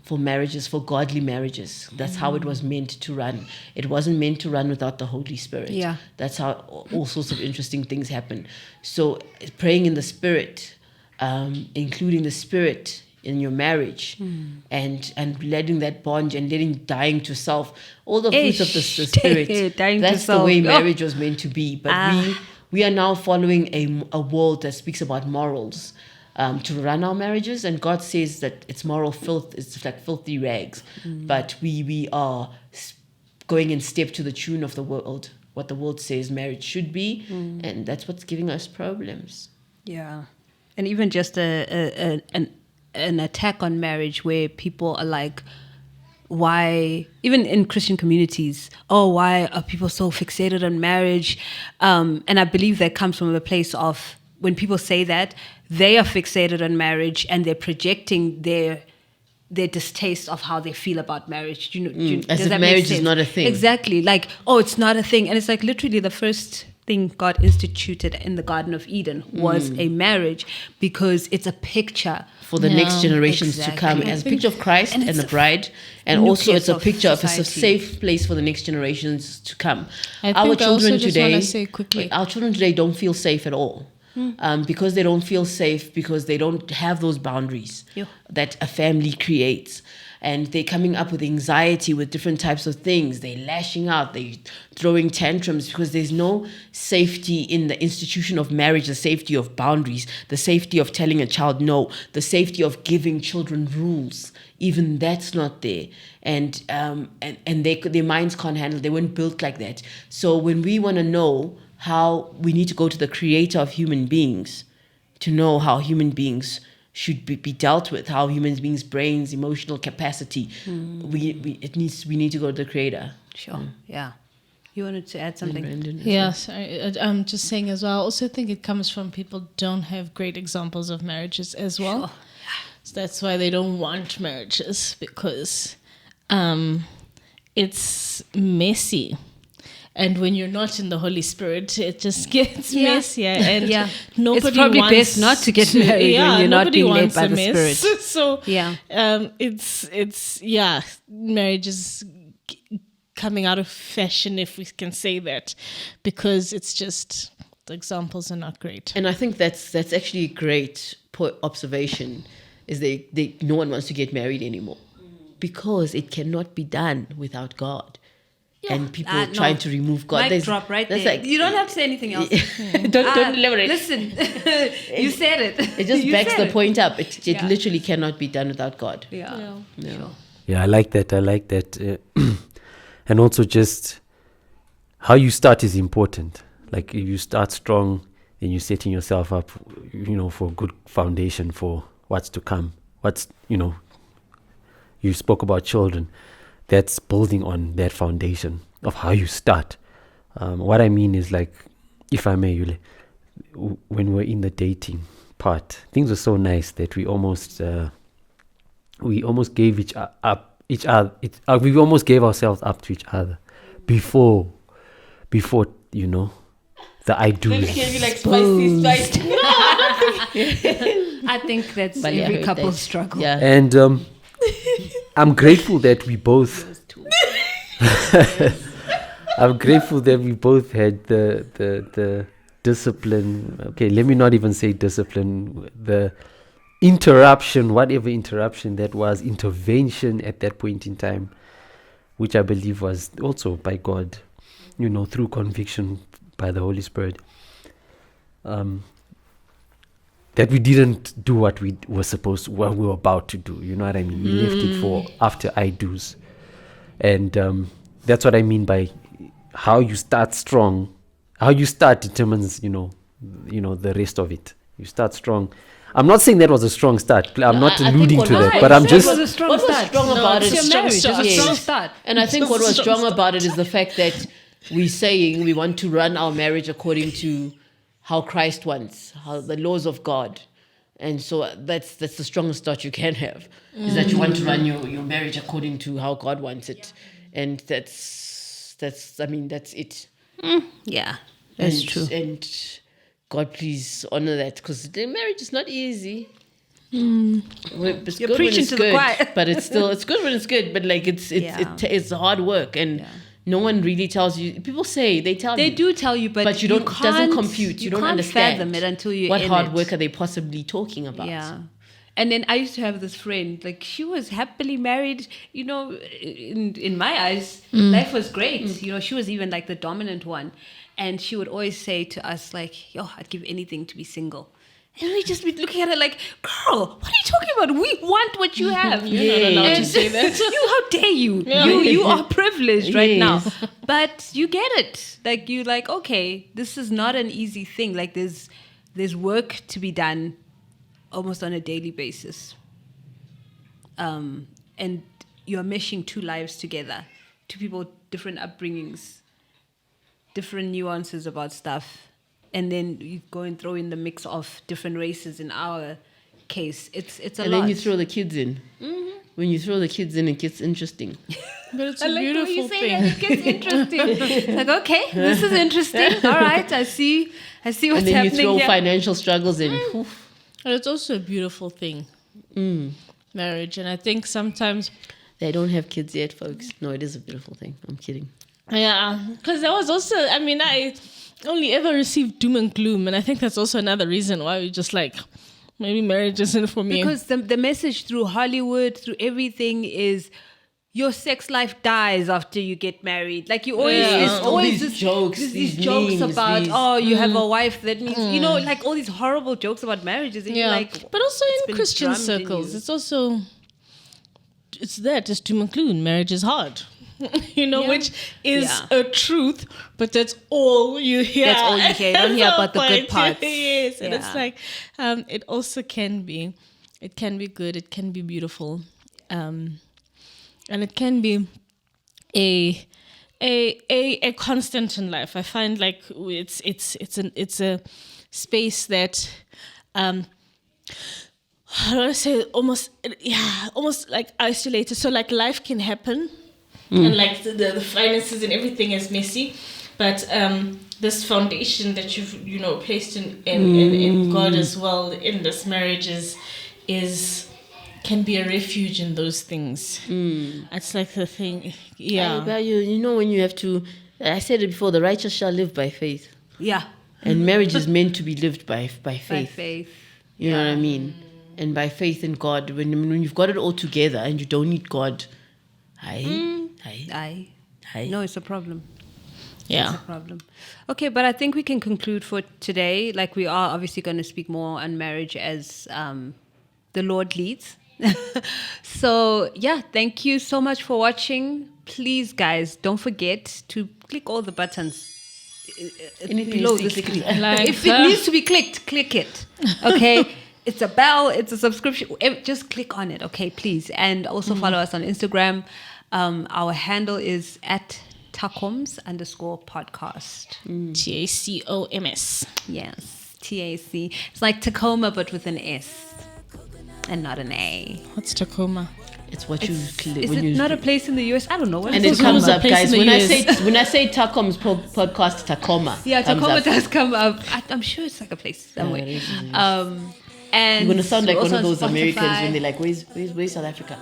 for marriages, for godly marriages. That's how it was meant to run. It wasn't meant to run without the Holy Spirit. Yeah. That's how all sorts of interesting things happen. So praying in the Spirit, including the Spirit in your marriage, and letting that bond and dying to self, all the fruits of the Spirit. That's the way marriage was meant to be. But we are now following a world that speaks about morals. To run our marriages, and God says that it's moral filth, it's like filthy rags, but we are going in step to the tune of the world, what the world says marriage should be, and that's what's giving us problems. Yeah. And even just an attack on marriage where people are like, why, even in Christian communities, why are people so fixated on marriage? And I believe that comes from a place of when people say that, they are fixated on marriage and they're projecting their distaste of how they feel about marriage. As does if that make marriage is sense? not a thing. Exactly. Like, it's not a thing. And it's like literally the first thing God instituted in the Garden of Eden was a marriage, because it's a picture for the next generations to come, Exactly. as a picture of Christ and it's the a bride, and also nucleus it's a of picture of a society. safe place for the next generations to come. I think I also just wanna say quickly- our children today don't feel safe at all. Because they don't feel safe, because they don't have those boundaries Yeah. that a family creates. And they're coming up with anxiety with different types of things. They're lashing out, they're throwing tantrums, because there's no safety in the institution of marriage, the safety of boundaries, the safety of telling a child no, the safety of giving children rules. Even that's not there. And their minds can't handle it. They weren't built like that. So when we want to know how, we need to go to the creator of human beings to know how human beings should be dealt with, how human beings' brains, emotional capacity. We need to go to the creator. Sure. Yeah. You wanted to add something? Yeah, sorry. I'm just saying as well. I also think it comes from people don't have great examples of marriages as well. Sure. So that's why they don't want marriages, because it's messy. And when you're not in the Holy Spirit, it just gets messier. And nobody It's probably wants best not to get married when you're not nobody being led wants by a the mess. Spirit. So Yeah. it's marriage is coming out of fashion, if we can say that, because it's just the examples are not great. And I think that's actually a great observation, is no one wants to get married anymore, because it cannot be done without God. And people trying to remove God. Mic drop right there. Like, you don't have to say anything else. don't elaborate. Listen, you said it. It just You backs said the point up. It Yeah. literally cannot be done without God. Yeah. Sure. Yeah, I like that. And also just how you start is important. Like if you start strong, then you're setting yourself up, for a good foundation for what's to come. You spoke about children. That's building on that foundation of how you start. What I mean is, like, if I may, Yule, when we're in the dating part, things were so nice that we almost gave we almost gave ourselves up to each other before the I do. Like spicy. I think that's But yeah, I every heard couple's that. struggle. Yeah. And I'm grateful that we both had the discipline. Okay, let me not even say discipline. The whatever interruption that was, intervention at that point in time, which I believe was also by God, through conviction by the Holy Spirit. That we didn't do what we were about to do. You know what I mean? We left it for after I do's. And that's what I mean by how you start strong. How you start determines, the rest of it. You start strong. I'm not saying that was a strong start. I'm not alluding to that. But I'm just... It was a strong What was start. strong about it? It's your marriage. It's a Yes. strong start. And I think what was strong about it is the fact that we're saying we want to run our marriage according to how Christ wants, how the laws of God. And so that's the strongest start you can have, is that you want to run your marriage according to how God wants it. And that's it. Yeah, that's true. And God, please honor that, because the marriage is not easy. It's You're good when preaching it's to the good, choir. but it's good when it's good. But like it's hard work, and no one really tells you. People say they do tell you, but you don't. It doesn't can't- compute. You don't can't understand fathom it until you're what in hard it. work are they possibly talking about. Yeah. And then I used to have this friend, like she was happily married, in my eyes, life was great. She was even like the dominant one. And she would always say to us like, yo, I'd give anything to be single. And we'd just be looking at her like, girl, what are you talking about? We want what you have. You're not allowed to say that. How dare you? You are privileged right now. Yes. But you get it. Like you're like, okay, this is not an easy thing. Like there's work to be done almost on a daily basis. And you're meshing two lives together, two people, different upbringings, different nuances about stuff, and then you go and throw in the mix of different races. In our case, it's a lot. And then you throw the kids in. When you throw the kids in, it gets interesting. But it's I a like the way beautiful you say thing. that, it gets interesting. It's like, okay, this is interesting. All right, I see what's And then you happening throw here. financial struggles in. Oof. And it's also a beautiful thing, marriage. And I think sometimes, They don't have kids yet, folks. No, it is a beautiful thing. I'm kidding. yeah, because there was also, I mean, I only ever received doom and gloom. And I think that's also another reason why we just like, maybe marriage isn't for me. Because the message through Hollywood, through everything is your sex life dies after you get married. Like you always, Yeah. there's All always these this, jokes, these these jokes memes, about, these- oh, you have a wife. That means, you know, like all these horrible jokes about marriages. And you're like, but also it's in been Christian drummed in circles, you. it's also, it's there just to include marriage is hard. You know, Yeah. which is Yeah. a truth, but that's all you hear. That's all you hear. You don't hear At about the some good point. parts. Yes, and Yeah. it's like, it also can be good, it can be beautiful, and it can be a constant in life. I find like it's a space that how do I say it? Almost like isolated. So like life can happen, and like the finances and everything is messy, but this foundation that you've placed in God as well in this marriage is can be a refuge in those things. It's like the thing, yeah. About you know, when you have to, I said it before, the righteous shall live by faith. Yeah, And marriage is meant to be lived by by faith. faith. You know what I mean? And by faith in God. When you've got it all together and you don't need God, Aye. No, it's a problem. Yeah. It's a problem. Okay, but I think we can conclude for today. Like, we are obviously going to speak more on marriage as the Lord leads. So, yeah, thank you so much for watching. Please, guys, don't forget to click all the buttons Anything below is this click- screen. Like If it needs to be clicked, click it. Okay? It's a bell, it's a subscription. Just click on it, okay, please. And also follow us on Instagram. Our handle is at TACOMS_podcast. TACOMS. Yes, TAC. It's like Tacoma, but with an S and not an A. What's Tacoma? It's what you click Is when it you not a place in the US? I don't know. What and is it comes Tacoma, up, place guys. in the US. When I say TACOMS podcast, Tacoma. Yeah, comes Tacoma up. does come up. I'm sure it's like a place somewhere. it is. And You're gonna sound like we're one of also those on Americans Spotify. when they're like, "Where's South Africa?"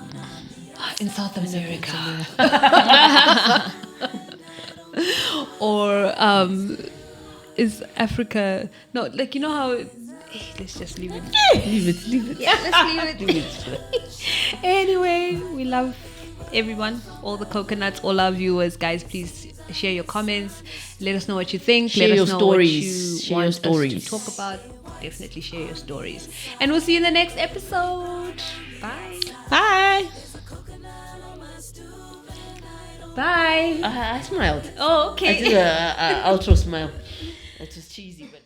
In South America. Or is Africa, no, like, you know how, let's just leave it. Leave it. Yeah, let's leave it. Anyway, we love everyone, all the coconuts, all our viewers. Guys, please share your comments. Let us know what you think. Share Let your us know stories. what Share you your want stories. us to talk about. Definitely share your stories. And we'll see you in the next episode. Bye. Bye. Bye. I smiled. Oh, I okay. did a outro smile. That was cheesy, but.